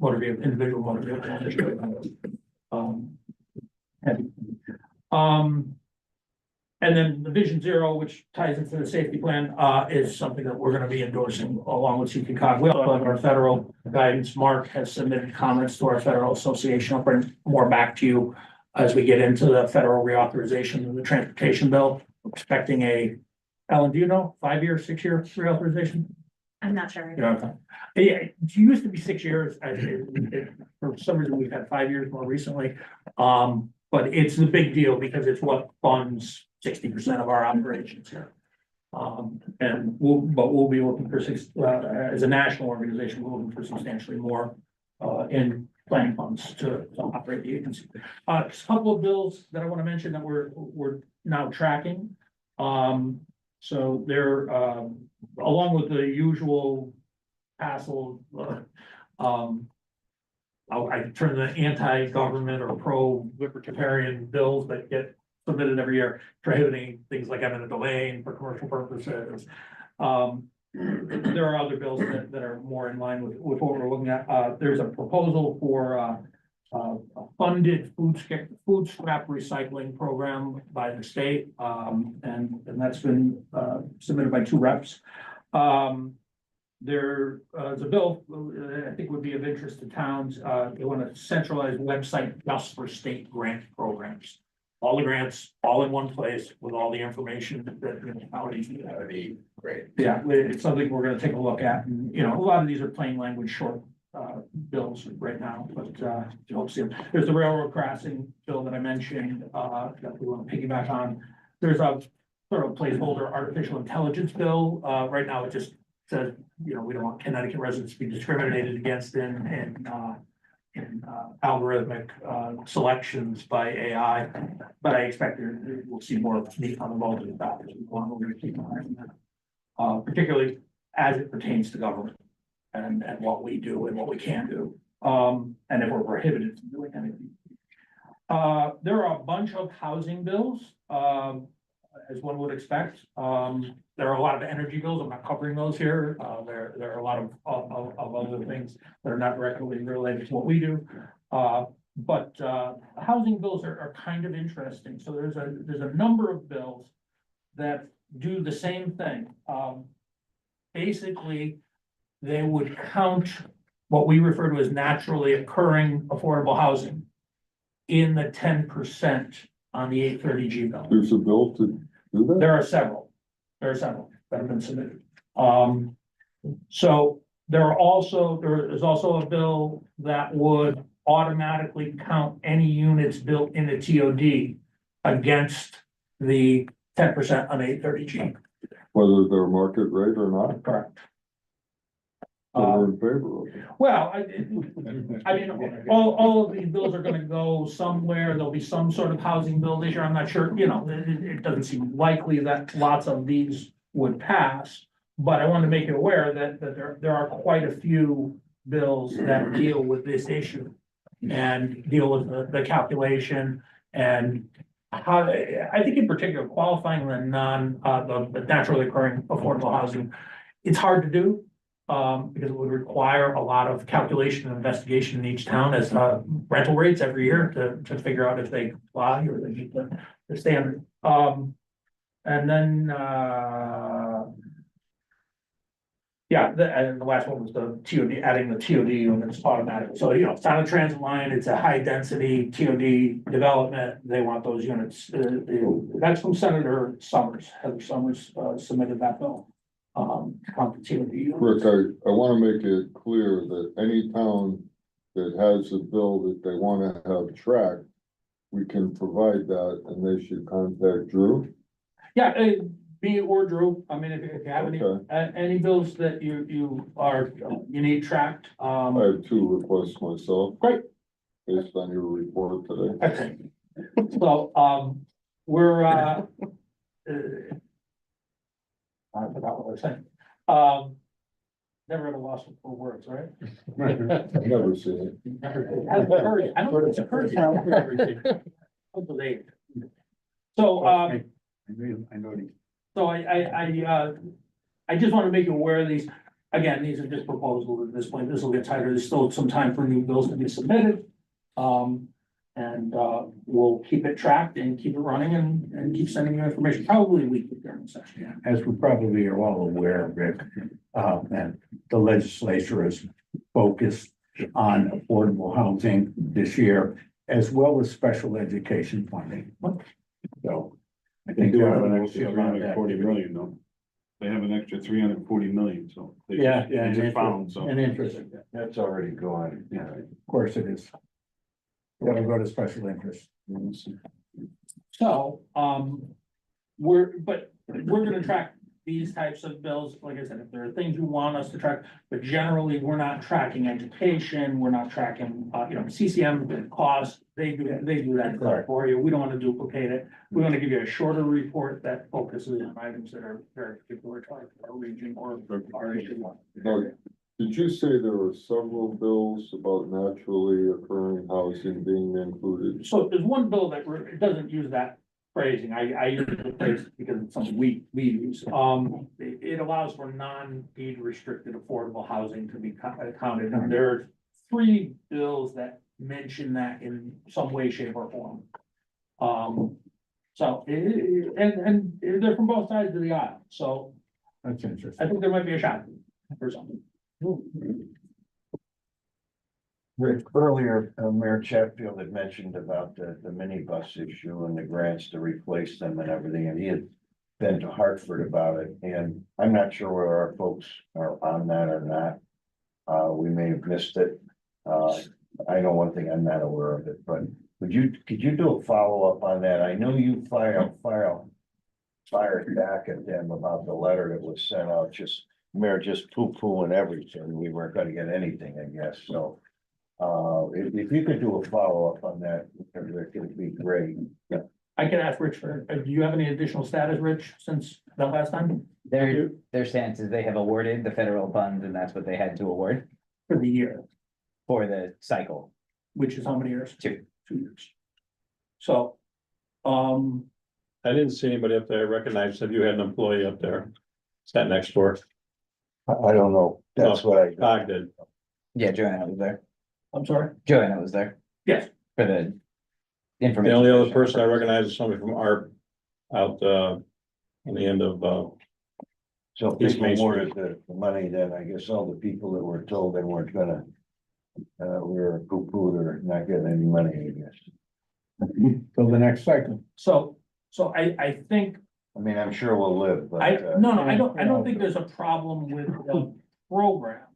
D: individual motor vehicle. And then the Vision Zero, which ties into the safety plan, is something that we're going to be endorsing along with CPCOG. We also have our federal guidance. Mark has submitted comments to our federal association. I'll bring more back to you as we get into the federal reauthorization of the transportation bill. We're expecting Ellen, do you know, 5-year, 6-year reauthorization?
B: I'm not sure.
D: Yeah, it used to be 6 years. For some reason, we've had 5 years more recently. But it's a big deal because it's what funds 60% of our operations here. And we'll be looking for as a national organization, we're looking for substantially more in planning funds to operate the agency. A couple of bills that I want to mention that we're now tracking. So they're along with the usual hassle. I turn the anti-government or pro-libertarian bills that get submitted every year, prohibiting things like eminent domain for commercial purposes. There are other bills that are more in line with what we're looking at. There's a proposal for a funded food scrap recycling program by the state, and that's been submitted by 2 reps. There's a bill I think would be of interest to towns. They want a centralized website just for state grant programs. All the grants, all in one place with all the information that municipalities need.
H: That would be great.
D: Yeah, it's something we're gonna take a look at. And, a lot of these are plain language short bills right now, but you hope to see them. There's the railroad crossing bill that I mentioned that we want to piggyback on. There's a sort of placeholder artificial intelligence bill. Right now, it just says, we don't want Connecticut residents to be discriminated against in algorithmic selections by AI. But I expect we'll see more meat on the bone of that as we go on. We're going to keep an eye on that, particularly as it pertains to government and what we do and what we can do, and if we're prohibited from doing anything. There are a bunch of housing bills, as one would expect. There are a lot of energy bills. I'm not covering those here. There are a lot of other things that are not directly related to what we do. But housing bills are kind of interesting. So there's a number of bills that do the same thing. Basically, they would count what we refer to as naturally occurring affordable housing in the 10% on the 830G bill.
A: There's a bill to do that?
D: There are several that have been submitted. So there is also a bill that would automatically count any units built in a TOD against the 10% on 830G.
A: Whether they're market rate or not?
D: Correct.
A: We're in favor of it.
D: Well, I mean, all of these bills are gonna go somewhere, there'll be some sort of housing bill this year, I'm not sure, it doesn't seem likely that lots of these would pass. But I want to make you aware that there are quite a few bills that deal with this issue. And deal with the calculation and how, I think in particular qualifying the the naturally occurring affordable housing. It's hard to do. Because it would require a lot of calculation and investigation in each town as rental rates every year to figure out if they comply or they meet the standard. And then, and the last one was the TOD, adding the TOD units automatic. So, it's on a transit line, it's a high density TOD development. They want those units. That's from Senator Summers. Heather Summers submitted that bill.
A: Rick, I want to make it clear that any town that has a bill that they want to have tracked, we can provide that and they should contact Drew.
D: Yeah, me or Drew. I mean, if you have any bills that you need tracked.
A: I have 2 requests myself.
D: Great.
A: Based on your report today.
D: Okay. So, we're, I forgot what I was saying. Never at a loss for words, right?
A: I've never seen it.
D: I don't think it's occurred. So, I just want to make you aware of these. Again, these are just proposals at this point. This will get tighter. There's still some time for new bills to be submitted. And we'll keep it tracked and keep it running and keep sending you information, probably weekly during the session.
J: As we probably are all aware, Rick, and the legislature is focused on affordable housing this year, as well as special education funding. So I think
E: They
J: there
E: have an
J: will
E: extra
J: be a lot of
E: 340
J: activity.
E: million though. They have an extra 340 million, so. they
J: Yeah,
E: just-
J: yeah,
E: they
J: and
E: just found, so.
J: interest,
E: That's already gone, yeah.
J: of course it is. Gotta go to special interest.
D: So, we're gonna track these types of bills, like I said, if there are things you want us to track, but generally, we're not tracking education, we're not tracking, CCM costs, they do that for you, we don't wanna duplicate it. We wanna give you a shorter report that focuses on items that are very particular to our region or our issue.
A: Now, did you say there were several bills about naturally occurring housing being included?
D: So there's one bill that it doesn't use that phrasing. I use the phrase because it's something we use. It allows for non-deed restricted affordable housing to be counted. And there are 3 bills that mention that in some way, shape or form. So, and they're from both sides of the aisle. So
J: That's
D: I
J: interesting.
D: think there might be a shot for something.
E: Rick, earlier, Mayor Chatfield had mentioned about the minibus issue and the grants to replace them and everything, and he had been to Hartford about it, and I'm not sure whether our folks are on that or not. We may have missed it. I know one thing, I'm not aware of it, but could you do a follow-up on that? I know you fired back at them about the letter that was sent out, Mayor just poo-pooing everything. We weren't gonna get anything, I guess, so. If you could do a follow-up on that, Rick, it'd be great.
D: I can ask Rich do you have any additional status, Rich, since the last time?
G: Their stance is they have awarded the federal funds and that's what they had to award
D: For the year,
G: for the cycle.
D: which is how many years?
G: 2.
D: 2 years. So,
K: I didn't see anybody up there. I recognized that you had an employee up there. Sat next door.
E: I don't know, that's what I.
K: Cog did.
G: Yeah, Joanna was there.
D: I'm sorry?
G: Joanna was there.
D: Yes.
G: For the
K: The
G: information.
K: only other person I recognize is somebody from ARP out, on the end of,
E: So if
K: East
E: they
K: Main Street.
E: awarded the money, then I guess all the people that were told they weren't gonna. We were poo-pooed or not getting any money, I guess.
J: Till the next cycle.
D: So I think,
E: I mean, I'm sure we'll live, but.
D: I don't think there's a problem with the program.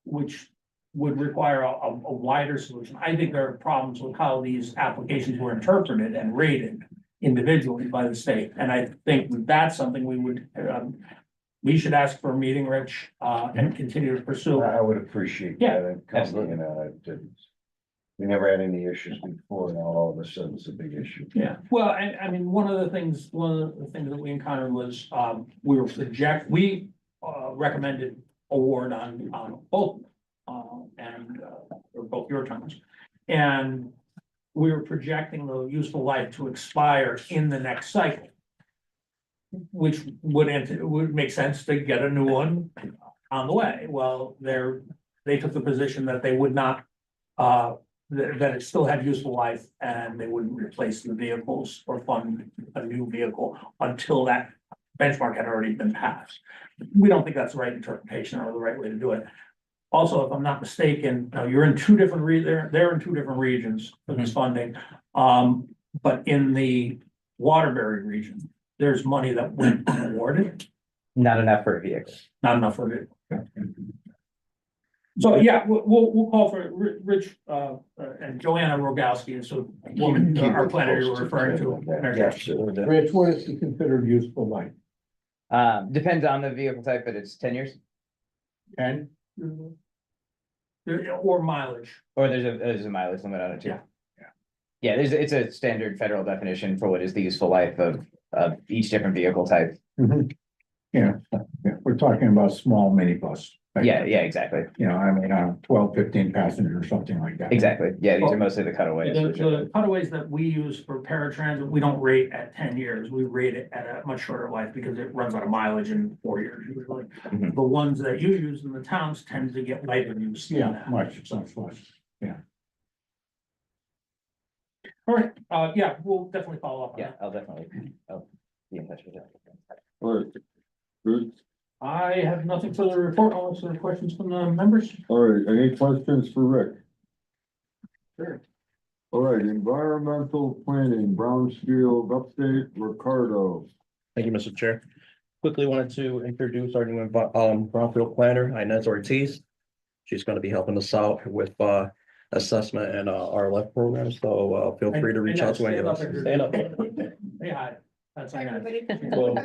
D: Which would require a wider solution. I think there are problems with how these applications were interpreted and rated individually by the state. And I think that's something we would we should ask for a meeting, Rich, and continue to pursue.
E: I would appreciate
D: Yeah,
E: that.
G: absolutely.
E: You know, we never had any issues before, now all of a sudden it's a big issue.
D: Yeah, well, I mean, one of the things that we encountered was, we recommended award on both, or both your terms. And we were projecting the useful life to expire in the next cycle. Which would make sense to get a new one on the way. Well, they took the position that they would not, that it still had useful life and they wouldn't replace the vehicles or fund a new vehicle until that benchmark had already been passed. We don't think that's the right interpretation or the right way to do it. Also, if I'm not mistaken, you're in two different they're in two different regions for this funding. But in the Waterbury region, there's money that went unawarded,
G: Not enough for a vehicle.
D: not enough for it. So, yeah, we'll call for Rich, and Joanna Rogowski, so woman, our planner you're referring to.
E: Yes.
J: Rich, what is considered useful life?
G: Depends on the vehicle type, but it's 10 years,
J: And
D: Or mileage.
G: or there's a mileage limit on it too.
D: Yeah.
G: Yeah, it's a standard federal definition for what is the useful life of each different vehicle type.
J: yeah, we're talking about small minibus.
G: Yeah, exactly,
J: You know, I mean, 12, 15 passengers or something like that.
G: exactly. Yeah, these are mostly the cutaways.
D: The cutaways that we use for paratransit, we don't rate at 10 years, we rate it at a much shorter life because it runs out of mileage in 4 years usually.
G: Mhm.
D: The ones that you use in the towns tend to get lighter use. than
J: Yeah,
D: that.
J: much less.
D: All right, yeah, we'll definitely follow up on
G: Yeah,
D: that.
G: I'll be in touch with you.
A: All right. Good.
D: I have nothing further to report, unless there are questions from the members.
A: All right, any questions for Rick?
D: Sure.
A: All right, environmental planning, Brownfield update, Ricardo.
L: Thank you, Mr. Chair. Quickly wanted to introduce our new Brownfield planner, Inez Ortiz. She's going to be helping us out with assessment and our left program, so feel free to reach out to any of us. Stand up.
D: Hey, hi, that's Inez.
L: Well,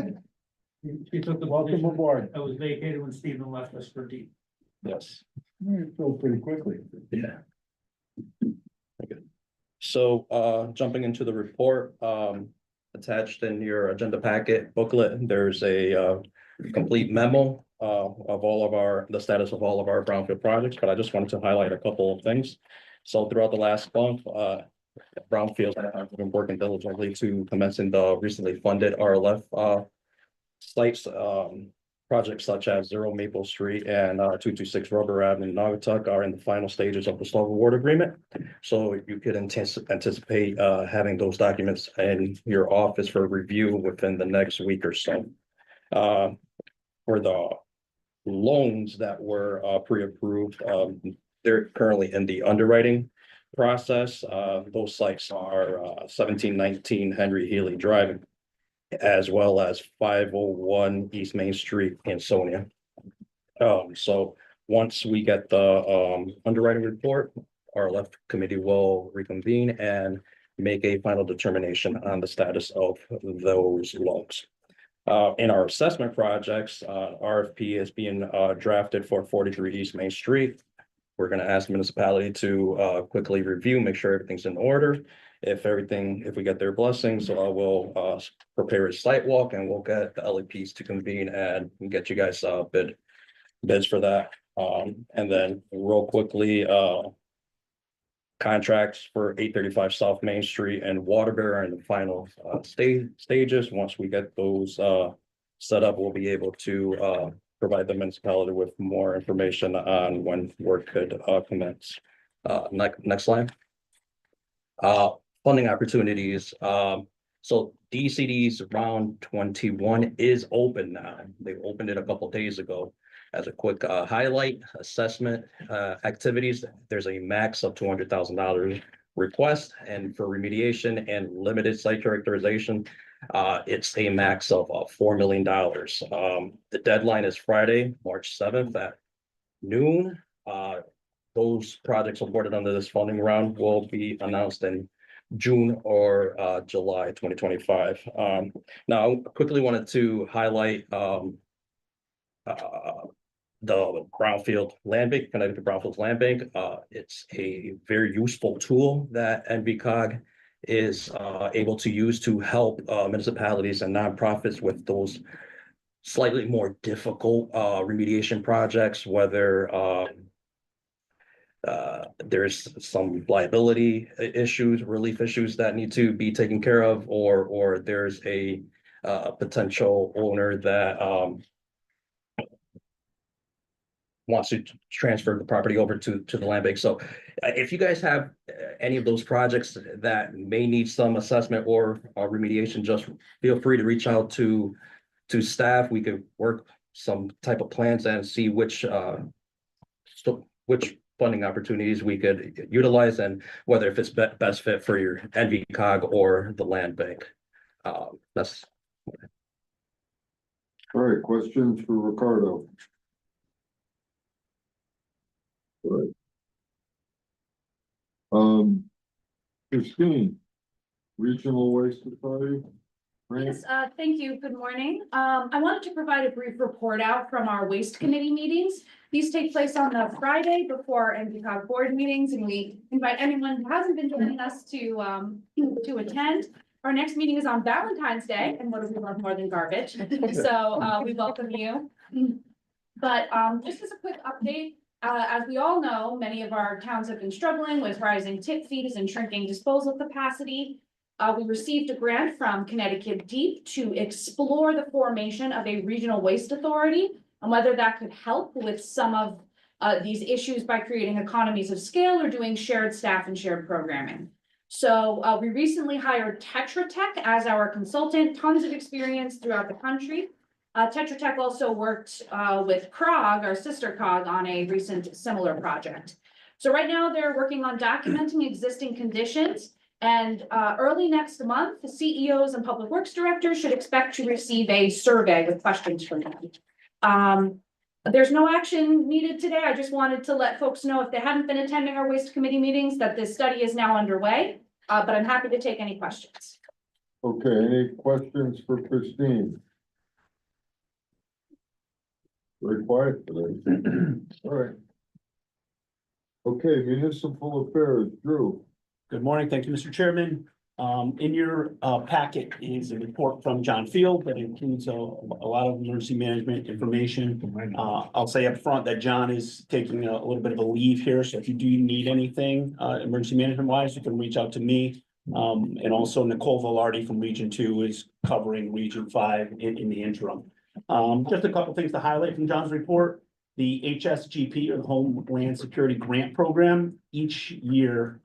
D: She took the
J: Welcome
D: position
J: aboard.
D: that was vacated when Stephen left us for deep.
L: yes.
J: Go pretty quickly.
L: Yeah. Okay. So jumping into the report, attached in your agenda packet booklet, there's a complete memo of the status of all of our brownfield projects, but I just wanted to highlight a couple of things. So throughout the last month, brownfield have been working diligently to commencing the recently funded RLF sites, projects such as 0 Maple Street and 226 Rubber Avenue in Naugatuck are in the final stages of the slow award agreement. So you could anticipate having those documents in your office for review within the next week or so. For the loans that were pre-approved, they're currently in the underwriting process. Those sites are 1719 Henry Healy Drive, as well as 501 East Main Street in Sonia. So once we get the underwriting report, our left committee will reconvene and make a final determination on the status of those loans. In our assessment projects, RFP is being drafted for 43 East Main Street. We're going to ask the municipality to quickly review, make sure everything's in order. If we get their blessings, we'll prepare a site walk and we'll get the LEPs to convene and get you guys bids for that. And then real quickly, contracts for 835 South Main Street and Waterbury are in the final stages. Once we get those set up, we'll be able to provide the municipality with more information on when work could commence. Next slide. Funding opportunities. So DCD's round 21 is open now. They opened it a couple days ago. As a quick highlight, assessment activities, there's a max of $200,000 request, and for remediation and limited site characterization, it's a max of $4 million. The deadline is Friday, March 7th at noon. Those projects awarded under this funding round will be announced in June or July 2025. Now, I quickly wanted to highlight the brownfield land bank, Connecticut Brownfield Land Bank. It's a very useful tool that NVCOG is able to use to help municipalities and nonprofits with those slightly more difficult remediation projects, whether there's some liability issues, relief issues that need to be taken care of, or there's a potential owner that wants to transfer the property over to the land bank. So if you guys have any of those projects that may need some assessment or remediation, just feel free to reach out to staff. We could work some type of plans and see which funding opportunities we could utilize and whether if it's best fit for your NVCOG or the land bank. That's
A: All right, questions for Ricardo? All right. Christine, Regional Waste Authority. Right?
B: Yes, thank you. Good morning. I wanted to provide a brief report out from our waste committee meetings. These take place on the Friday before NVCOG board meetings, and we invite anyone who hasn't been joining us to attend. Our next meeting is on Valentine's Day, and what do we love more than garbage? So we welcome you. But just as a quick update, as we all know, many of our towns have been struggling with rising tip fees and shrinking disposal capacity. We received a grant from Connecticut Deep to explore the formation of a regional waste authority and whether that could help with some of these issues by creating economies of scale or doing shared staff and shared programming. So we recently hired Tetra Tech as our consultant, tons of experience throughout the country. Tetra Tech also worked with CROG, our sister COG, on a recent similar project. So right now they're working on documenting existing conditions, and early next month, the CEOs and public works directors should expect to receive a survey with questions from them. There's no action needed today. I just wanted to let folks know if they hadn't been attending our waste committee meetings that this study is now underway, but I'm happy to take any questions.
A: Okay, any questions for Christine? Very quiet today. All right. Okay, municipal affairs, Drew.
M: Good morning. Thank you, Mr. Chairman. In your packet is a report from John Field that includes a lot of emergency management information. I'll say up front that John is taking a little bit of a leave here, so if you do need anything emergency management wise, you can reach out to me. And also Nicole Velarde from Region 2 is covering Region 5 in the interim. Just a couple things to highlight from John's report. The HSGP, or the Homeland Security Grant Program, each year,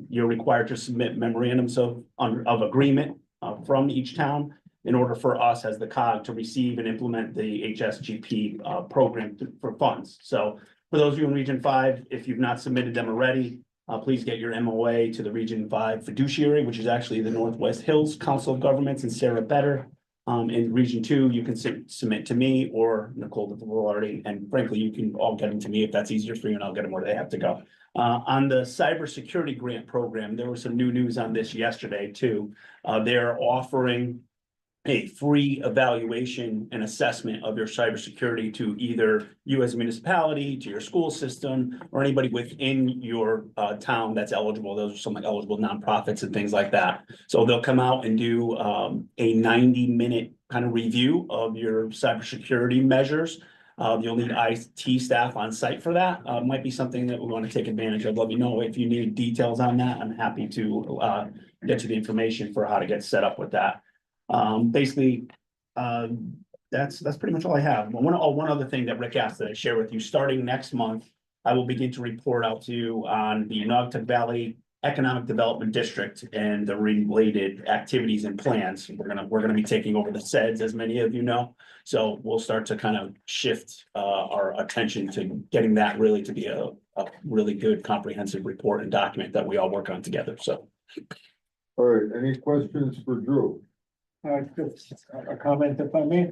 M: you're required to submit memorandums of agreement from each town in order for us as the COG to receive and implement the HSGP program for funds. So for those of you in Region 5, if you've not submitted them already, please get your MOA to the Region 5 fiduciary, which is actually the Northwest Hills Council of Governments and Sarah Better. In Region 2, you can submit to me or Nicole Velarde, and frankly, you can all get them to me if that's easier for you, and I'll get them where they have to go. On the cybersecurity grant program, there was some new news on this yesterday too. They're offering a free evaluation and assessment of your cybersecurity to either you as a municipality, to your school system, or anybody within your town that's eligible. Those are some like eligible nonprofits and things like that. So they'll come out and do a 90-minute kind of review of your cybersecurity measures. You'll need IT staff on site for that. Might be something that we want to take advantage of. Let me know if you need details on that. I'm happy to get you the information for how to get set up with that. Basically, that's pretty much all I have. One other thing that Rick asked that I share with you, starting next month, I will begin to report out to you on the Naugatuck Valley Economic Development District and the related activities and plans. We're gonna be taking over the SEDS, as many of you know. So we'll start to kind of shift our attention to getting that really to be a really good comprehensive report and document that we all work on together. So.
A: All right, any questions for Drew?
J: Just a comment if I may.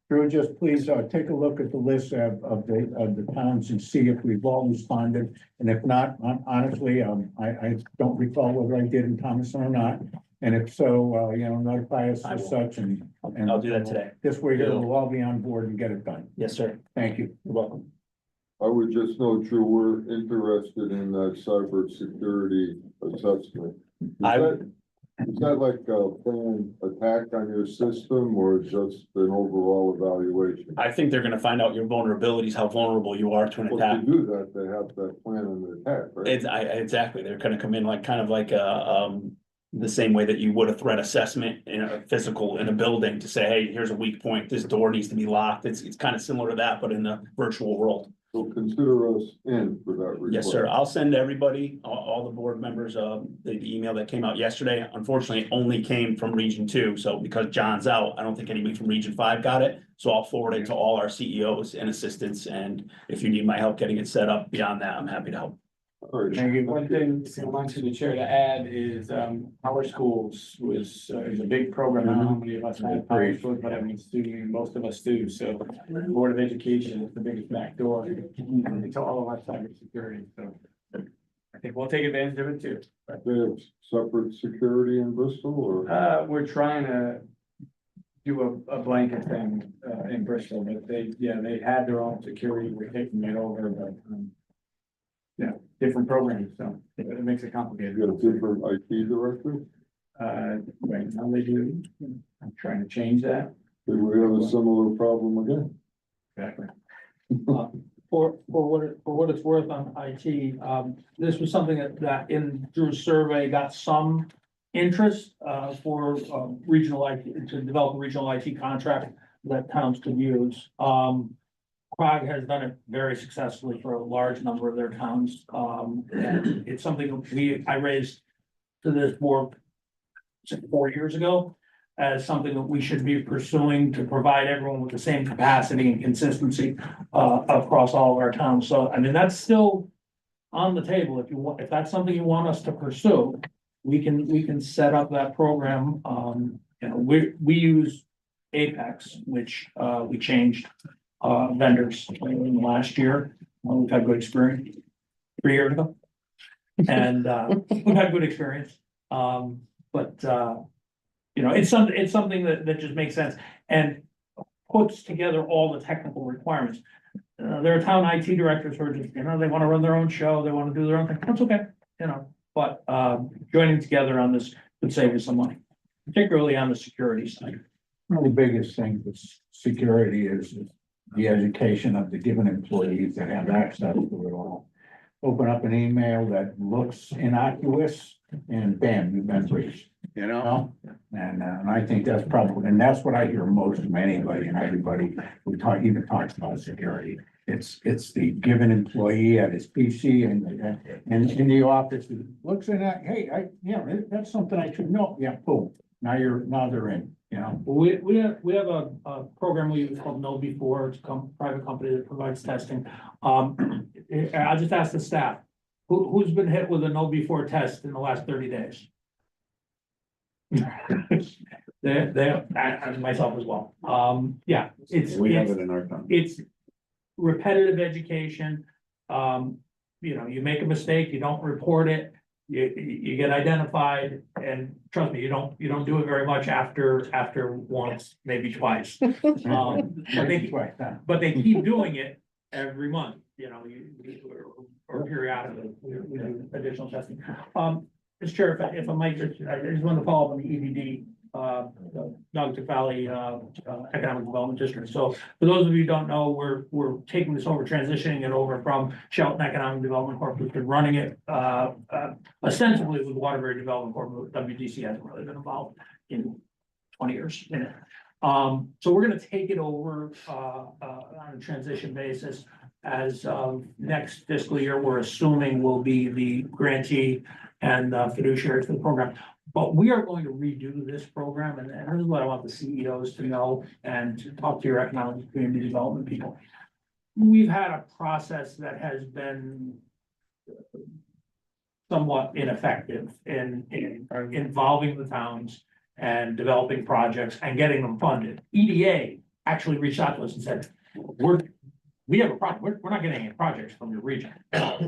J: Drew, just please take a look at the list of the towns and see if we've all responded. And if not, honestly, I don't recall whether I did in Thomason or not. And if so, notify us
M: I
J: as
M: will.
J: such and.
M: I'll do that today.
J: This way we'll all be on board and get it done.
M: Yes, sir.
J: Thank you.
M: You're welcome.
A: I would just note you were interested in that cybersecurity assessment. Is that like a planned attack on your system or just an overall evaluation?
M: I think they're gonna find out your vulnerabilities, how vulnerable you are to an
A: Well,
M: attack.
A: to do that, they have that plan on the attack, right?
M: Exactly, they're gonna come in like, kind of like the same way that you would a threat assessment in a physical, in a building to say, hey, here's a weak point, this door needs to be locked. It's kind of similar to that, but in the virtual world.
A: So consider us in for that request.
M: Yes, sir. I'll send everybody, all the board members, the email that came out yesterday. Unfortunately, it only came from Region 2. So because John's out, I don't think anybody from Region 5 got it. So I'll forward it to all our CEOs and assistants. And if you need my help getting it set up beyond that, I'm happy to help.
A: All right.
J: Thank you.
N: One thing I want to the chair to add is, Power Schools is a big program. I don't know how many of us have Power Schools, but I mean, most of us do. So Board of Education is the biggest backdoor to all of our cybersecurity. So I think we'll take advantage of it too.
A: They have separate security in Bristol or?
N: We're trying to do a blanket thing in Bristol, but they had their own security. We're taking it over, but different programs, so it makes it complicated.
A: You got a different IT director?
N: Right now they do. I'm trying to change that.
A: Did we have a similar problem again?
N: Exactly.
D: For what it's worth on IT, this was something that in Drew's survey got some interest, for, regional IT, to develop a regional IT contract that towns could use. CROG has done it very successfully for a large number of their towns. And it's something that I raised to this board 4 years ago as something that we should be pursuing to provide everyone with the same capacity and consistency across all of our towns. So, I mean, that's still on the table. If that's something you want us to pursue, we can set up that program. We use Apex, which we changed vendors in the last year. We've had good experience 3 years ago. And we've had good experience. It's something that just makes sense and puts together all the technical requirements. There are town IT directors who are just, they want to run their own show, they want to do their own thing. That's okay, but joining together on this would save us some money, particularly on the security side.
J: One of the biggest things with security is the education of the given employees that have access to it all. Open up an email that looks innocuous and bam, you've been breached, And I think that's probably, and that's what I hear most from anybody and everybody who even talks about security. It's the given employee at his PC and in the office who looks in that, hey, that's something I should know. Yeah, boom. Now they're in.
D: We have a program we use called KnowBe4. It's a private company that provides testing. I'll just ask the staff, who's been hit with a KnowBe4 test in the last 30 days? And myself as well.
H: We have it in our town.
D: It's repetitive education. You make a mistake, you don't report it. You get identified, and trust me, you don't do it very much after once, maybe twice. But they keep doing it every month, or periodically, we do additional testing. Mr. Chair, if I might, I just want to follow up on the EDD, the Naugatuck Valley Economic Development District. So for those of you who don't know, we're taking this over, transitioning it over from Shelton Economic Development Corp, who's been running it ostensibly with Waterbury Development Corp. WDC hasn't really been involved in 20 years in it. So we're going to take it over on a transition basis. As next fiscal year, we're assuming will be the grantee and fiduciary for the program. But we are going to redo this program, and this is what I want the CEOs to know and to talk to your economic and community development people. We've had a process that has been somewhat ineffective in involving the towns and developing projects and getting them funded. EDA actually reached out to us and said, we have a project, we're not getting any projects from your region.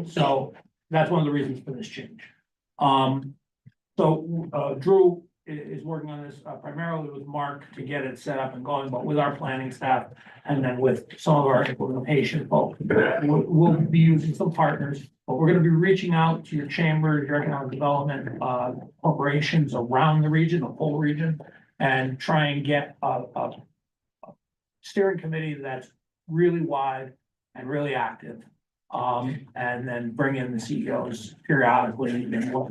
D: So that's one of the reasons for this change. Drew is working on this primarily with Mark to get it set up and going, but with our planning staff and then with some of our implementation folks. We'll be using some partners, but we're gonna be reaching out to your chambers, your economic development corporations around the region, the whole region, and try and get a steering committee that's really wide and really active. And then bring in the CEOs periodically,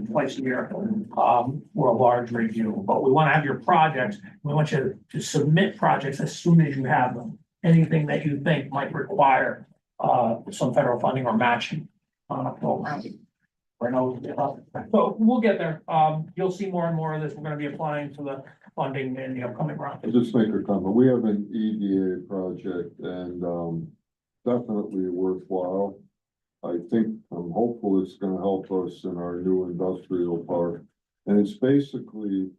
D: twice a year, for a large review. But we want to have your projects. We want you to submit projects as soon as you have them. Anything that you think might require some federal funding or matching on a program. So we'll get there. You'll see more and more of this. We're going to be applying to the funding in the upcoming round.
A: I'll just make a comment. We have an EDA project and definitely worthwhile. I think, I'm hopeful it's gonna help us in our new industrial park. And it's basically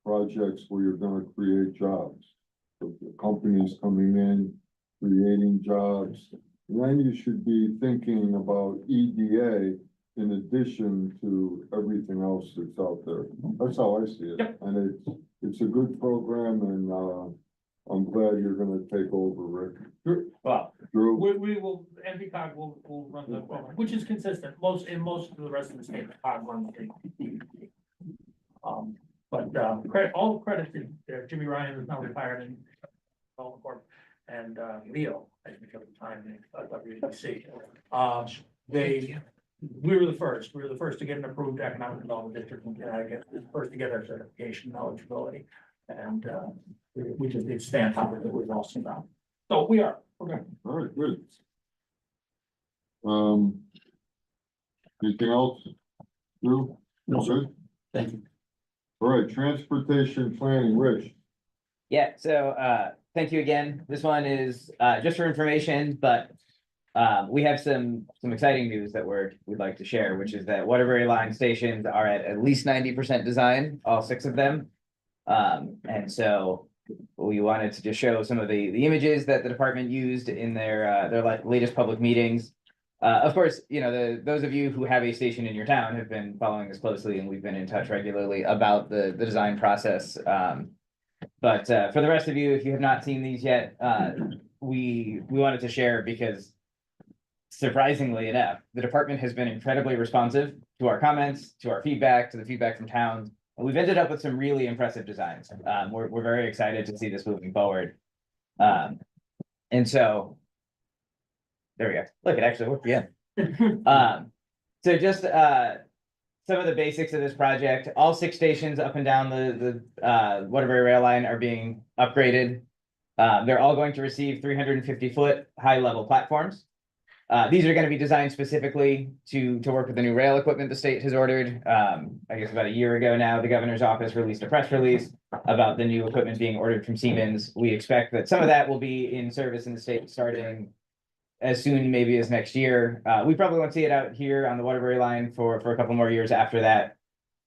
A: projects where you're gonna create jobs. The companies coming in, creating jobs. And then you should be thinking about EDA in addition to everything else that's out there. That's how I see it.
D: Yep.
A: And it's a good program and I'm glad you're gonna take over, Rick.
D: Well,
A: Drew?
D: we will, NVCOG will run the program, which is consistent, most of the rest of the state, COG runs the. All the credit to Jimmy Ryan, who's now retired in Corp, and Leo, I think at the time, WDC. We were the first to get an approved economic development district in Connecticut, the first to get our certification eligibility. And we just did stay on top of it, we've all seen that. So we're good.
A: All right, good. Anything else? Drew?
M: No, sir.
A: Good?
M: Thank you.
A: All right, transportation planning, Rich.
G: Yeah, so thank you again. This one is just for information, but we have some exciting news that we'd like to share, which is that Waterbury line stations are at least 90% design, all 6 of them. And so we wanted to just show some of the images that the department used in their latest public meetings. Of course, you know, those of you who have a station in your town have been following us closely, and we've been in touch regularly about the design process. But for the rest of you, if you have not seen these yet, we wanted to share because surprisingly enough, the department has been incredibly responsive to our comments, to our feedback, to the feedback from towns. And we've ended up with some really impressive designs. We're very excited to see this moving forward. And so there we go. Look, it actually worked again. So just some of the basics of this project, all 6 stations up and down the Waterbury rail line are being upgraded. They're all going to receive 350-foot high-level platforms. These are going to be designed specifically to work with the new rail equipment the state has ordered. I guess about a year ago now, the governor's office released a press release about the new equipment being ordered from Siemens. We expect that some of that will be in service in the state starting as soon maybe as next year. We probably won't see it out here on the Waterbury line for a couple more years after that.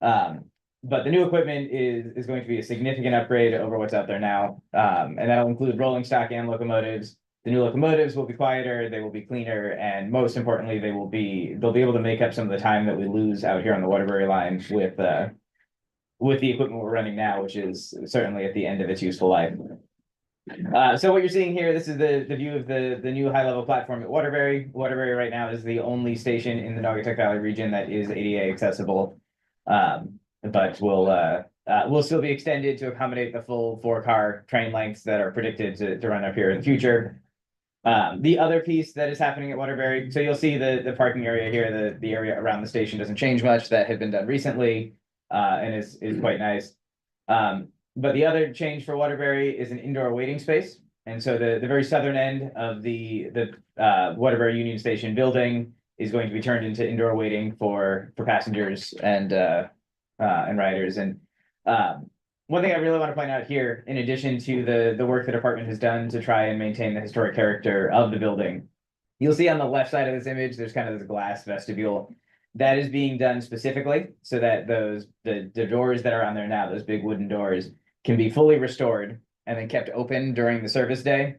G: But the new equipment is going to be a significant upgrade over what's out there now. And that'll include rolling stock and locomotives. The new locomotives will be quieter, they will be cleaner, and most importantly, they'll be able to make up some of the time that we lose out here on the Waterbury line with the equipment we're running now, which is certainly at the end of its useful life. So what you're seeing here, this is the view of the new high-level platform at Waterbury. Waterbury right now is the only station in the Naugatuck Valley region that is ADA accessible. But will still be extended to accommodate the full 4-car train lengths that are predicted to run up here in the future. The other piece that is happening at Waterbury, so you'll see the parking area here, the area around the station doesn't change much. That had been done recently and is quite nice. But the other change for Waterbury is an indoor waiting space. And so the very southern end of the Waterbury Union Station building is going to be turned into indoor waiting for passengers and riders. And one thing I really want to point out here, in addition to the work the department has done to try and maintain the historic character of the building, you'll see on the left side of this image, there's kind of this glass vestibule that is being done specifically so that the doors that are on there now, those big wooden doors, can be fully restored and then kept open during the service day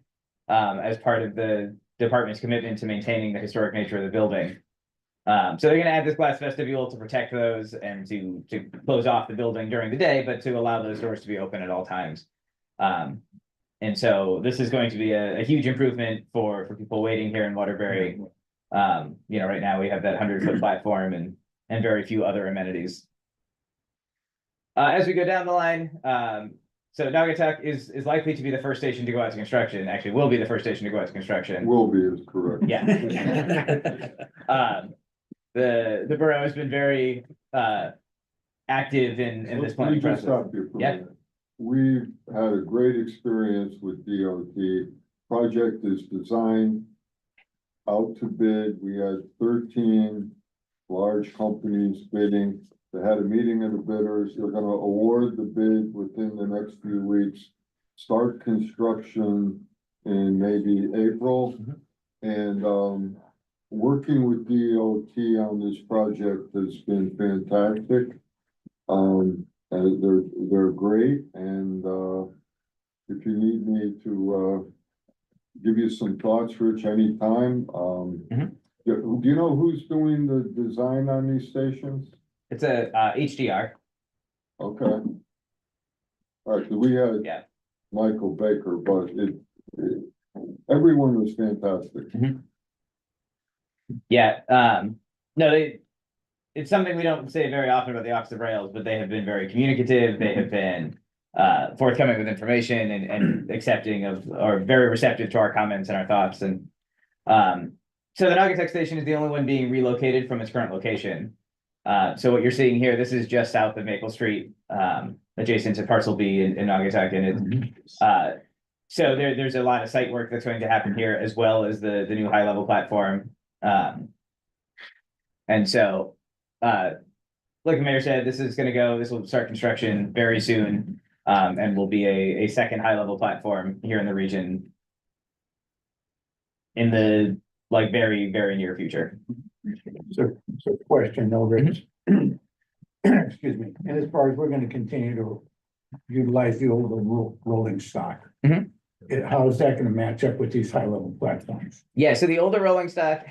G: as part of the department's commitment to maintaining the historic nature of the building. So they're gonna add this glass vestibule to protect those and to close off the building during the day, but to allow those doors to be open at all times. And so this is going to be a huge improvement for people waiting here in Waterbury. Right now we have that 100-foot platform and very few other amenities. As we go down the line, so Naugatuck is likely to be the first station to go out to construction. Actually, will be the first station to go out to construction.
A: Will be is correct.
G: Yeah. The borough has been very active in this
A: Let me
G: planning
A: just
G: process.
A: stop you for a
G: Yeah.
A: minute. We've had a great experience with DOT. Project is designed out to bid. We had 13 large companies bidding. They had a meeting of the bidders. They're gonna award the bid within the next few weeks. Start construction in maybe April. And working with DOT on this project has been fantastic. They're great, and if you need me to give you some thoughts, Rich, anytime. Do you know who's doing the design on these stations?
G: It's a HDR.
A: Okay. All right, so we had
G: Yeah.
A: Michael Baker, but everyone was fantastic.
G: Yeah. No, it's something we don't say very often about the Office of Rails, but they have been very communicative. They have been forthcoming with information and accepting of, or very receptive to our comments and our thoughts. And so the Naugatuck station is the only one being relocated from its current location. So what you're seeing here, this is just south of Maple Street, adjacent to Parcel B in Naugatuck, and so there's a lot of site work that's going to happen here, as well as the new high level platform. And so, like the mayor said, this will start construction very soon, and will be a second high level platform here in the region in the very, very near future.
J: So question, no, Rich. Excuse me, and as far as we're gonna continue to utilize the old rolling stock. How is that gonna match up with these high level platforms?
G: Yeah, so the older rolling stock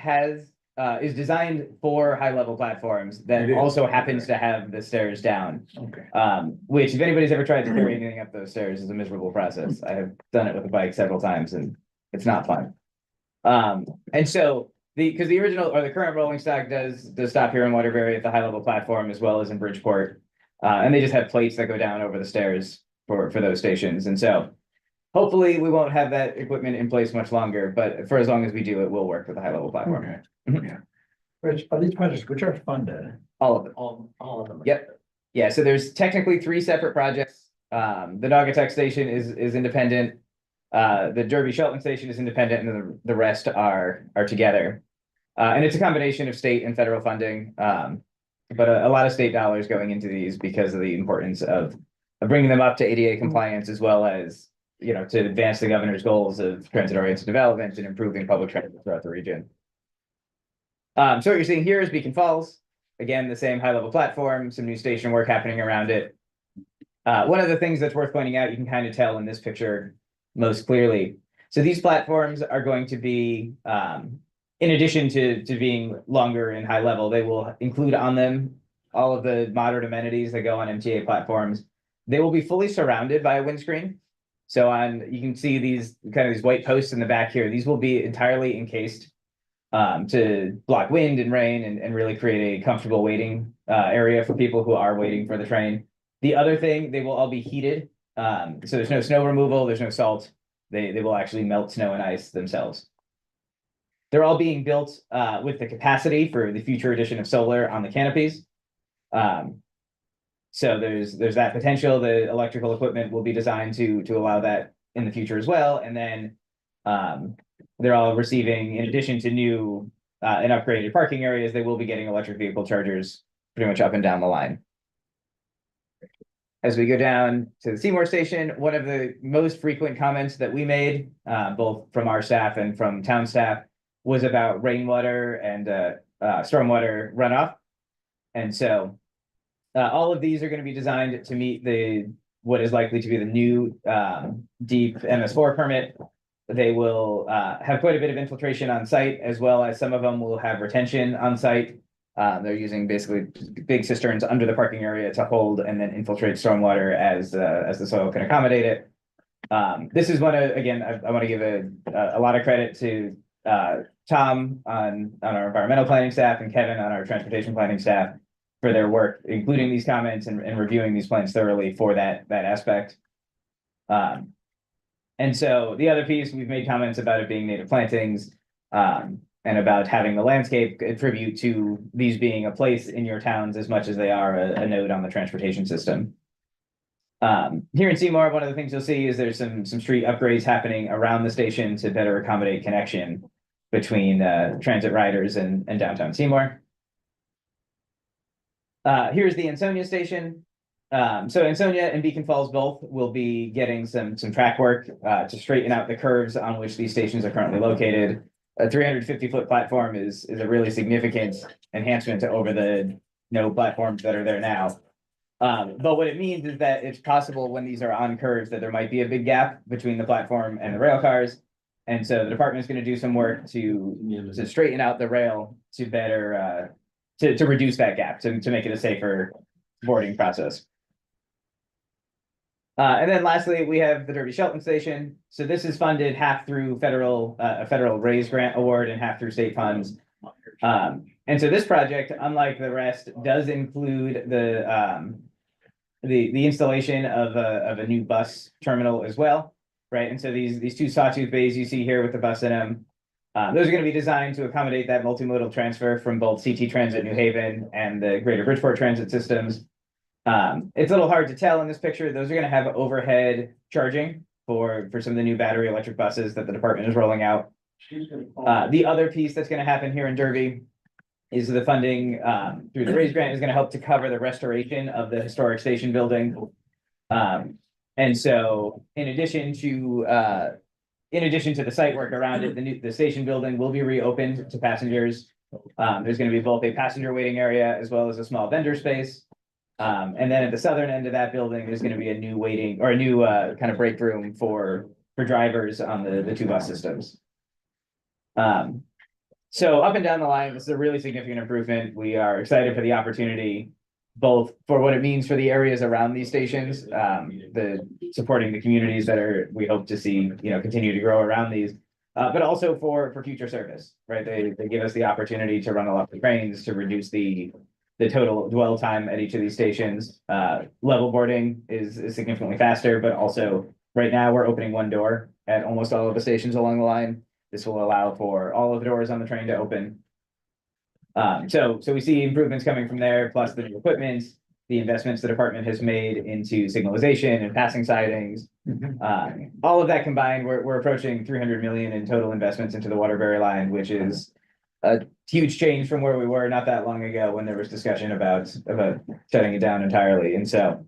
G: is designed for high level platforms that also happens to have the stairs down.
J: Okay.
G: Which, if anybody's ever tried to carry anything up those stairs, is a miserable process. I have done it with a bike several times and it's not fun. And so because the original or the current rolling stock does stop here in Waterbury at the high level platform, as well as in Bridgeport. And they just have plates that go down over the stairs for those stations. And so hopefully we won't have that equipment in place much longer, but for as long as we do, it will work with the high level platform.
J: Okay. Yeah. Rich, are these projects which are funded?
G: All of them.
J: All of them.
G: Yep. Yeah, so there's technically 3 separate projects. The Naugatuck station is independent. The Derby Shelton station is independent, and the rest are together. And it's a combination of state and federal funding, but a lot of state dollars going into these because of the importance of bringing them up to ADA compliance, as well as, to advance the governor's goals of transit-oriented development and improving public transit throughout the region. So what you're seeing here is Beacon Falls. Again, the same high-level platform, some new station work happening around it. One of the things that's worth pointing out, you can kind of tell in this picture most clearly. So these platforms are going to be, in addition to being longer and high level, they will include on them all of the modern amenities that go on MTA platforms. They will be fully surrounded by a windscreen. So you can see these white posts in the back here. These will be entirely encased to block wind and rain and really create a comfortable waiting area for people who are waiting for the train. The other thing, they will all be heated. So there's no snow removal, there's no salt. They will actually melt snow and ice themselves. They're all being built with the capacity for the future addition of solar on the canopies. So there's that potential. The electrical equipment will be designed to allow that in the future as well. And then they're all receiving, in addition to new and upgraded parking areas, they will be getting electric vehicle chargers pretty much up and down the line. As we go down to the Seymour station, one of the most frequent comments that we made, both from our staff and from town staff, was about rainwater and stormwater runoff. And so all of these are going to be designed to meet what is likely to be the new deep MS4 permit. They will have quite a bit of infiltration on site, as well as some of them will have retention on site They're using basically big cisterns under the parking area to hold and then infiltrate stormwater as the soil can accommodate it. This is again, I want to give a lot of credit to Tom on our environmental planning staff and Kevin on our transportation planning staff for their work, including these comments and reviewing these plans thoroughly for that aspect. And so the other piece, we've made comments about it being native plantings, and about having the landscape attribute to these being a place in your towns as much as they are a node on the transportation system. Here in Seymour, one of the things you'll see is there's some street upgrades happening around the station to better accommodate connection between transit riders and downtown Seymour. Here's the Ansonia station. So Ansonia and Beacon Falls both will be getting some track work to straighten out the curves on which these stations are currently located. A 350-foot platform is a really significant enhancement to over the platforms that are there now. But what it means is that it's possible when these are on curves that there might be a big gap between the platform and the rail cars. And so the department is going to do some work to straighten out the rail to better to reduce that gap, to make it a safer boarding process. And then lastly, we have the Derby Shelton Station. So this is funded half through a federal RAISE grant award and half through state funds. And so this project, unlike the rest, does include the installation of a new bus terminal as well, right? And so these two sawtooth bays you see here with the bus in them, those are going to be designed to accommodate that multimodal transfer from both CT Transit New Haven and the Greater Bridgeport Transit systems. It's a little hard to tell in this picture. Those are going to have overhead charging for some of the new battery electric buses that the department is rolling out. The other piece that's going to happen here in Derby is the funding through the RAISE grant is going to help to cover the restoration of the historic station building. And so in addition to the site work around it, the station building will be reopened to passengers. There's going to be both a passenger waiting area as well as a small vendor space. And then at the southern end of that building, there's going to be a new kind of break room for drivers on the two bus systems. So up and down the line, this is a really significant improvement. We are excited for the opportunity, both for what it means for the areas around these stations, supporting the communities that we hope to see, continue to grow around these, but also for future service, right? They give us the opportunity to run a lot of trains to reduce the total dwell time at each of these stations. Level boarding is significantly faster, but also right now we're opening one door at almost all of the stations along the line. This will allow for all of the doors on the train to open. So we see improvements coming from there, plus the new equipment, the investments the department has made into signalization and passing sidings. All of that combined, we're approaching 300 million in total investments into the Waterbury line, which is a huge change from where we were not that long ago when there was discussion about shutting it down entirely. And so,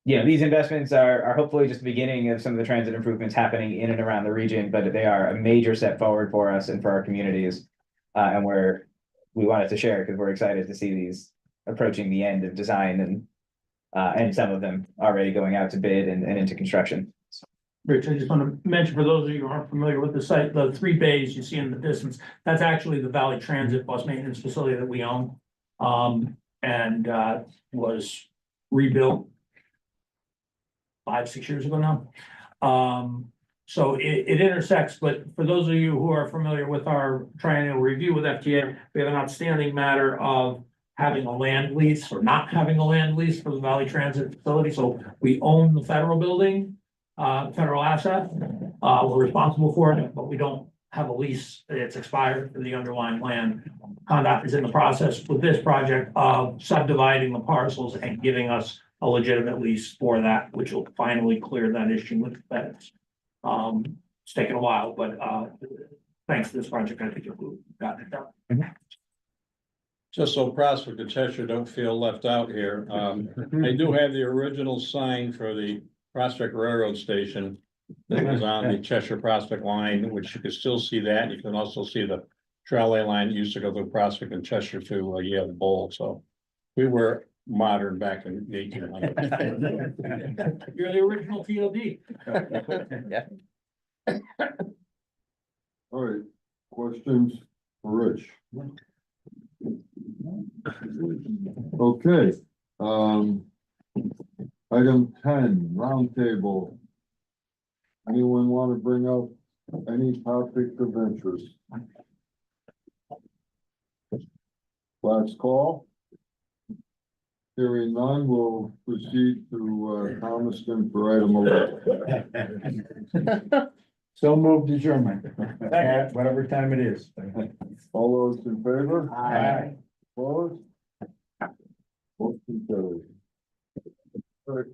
G: these investments are hopefully just the beginning of some of the transit improvements happening in and around the region, but they are a major step forward for us and for our communities. And we wanted to share because we're excited to see these approaching the end of design and some of them already going out to bid and into construction.
D: Rich, I just want to mention for those of you who aren't familiar with the site, the 3 bays you see in the distance, that's actually the Valley Transit bus maintenance facility that we own. And was rebuilt 5-6 years ago now. So it intersects, but for those of you who are familiar with our triennial review with FTA, we have an outstanding matter of having a land lease or not having a land lease for the Valley Transit facility. So we own the federal building, federal asset. We're responsible for it, but we don't have a lease. It's expired for the underlying land. CONDOT is in the process with this project of subdividing the parcels and giving us a legitimate lease for that, which will finally clear that issue with the feds. It's taken a while, but thanks to this project, I think we've gotten it done.
K: Just so Prospect and Cheshire don't feel left out here, I do have the original sign for the Prospect Railroad Station that was on the Cheshire Prospect line, which you can still see that. You can also see the trolley line that used to go through Prospect and Cheshire to Yale Bowl. So we were modern back in the 1800s.
D: You're the original TLD.
G: Yeah.
A: All right, questions for Rich? Okay, item 10, roundtable. Anyone want to bring up any topic of interest? Last call. Hearing none, we'll proceed to Thomaston for item 11.
J: So moved adjournment, at whatever time it is.
A: All those in favor?
J: Aye.
A: Opposed? Motion carried. All right.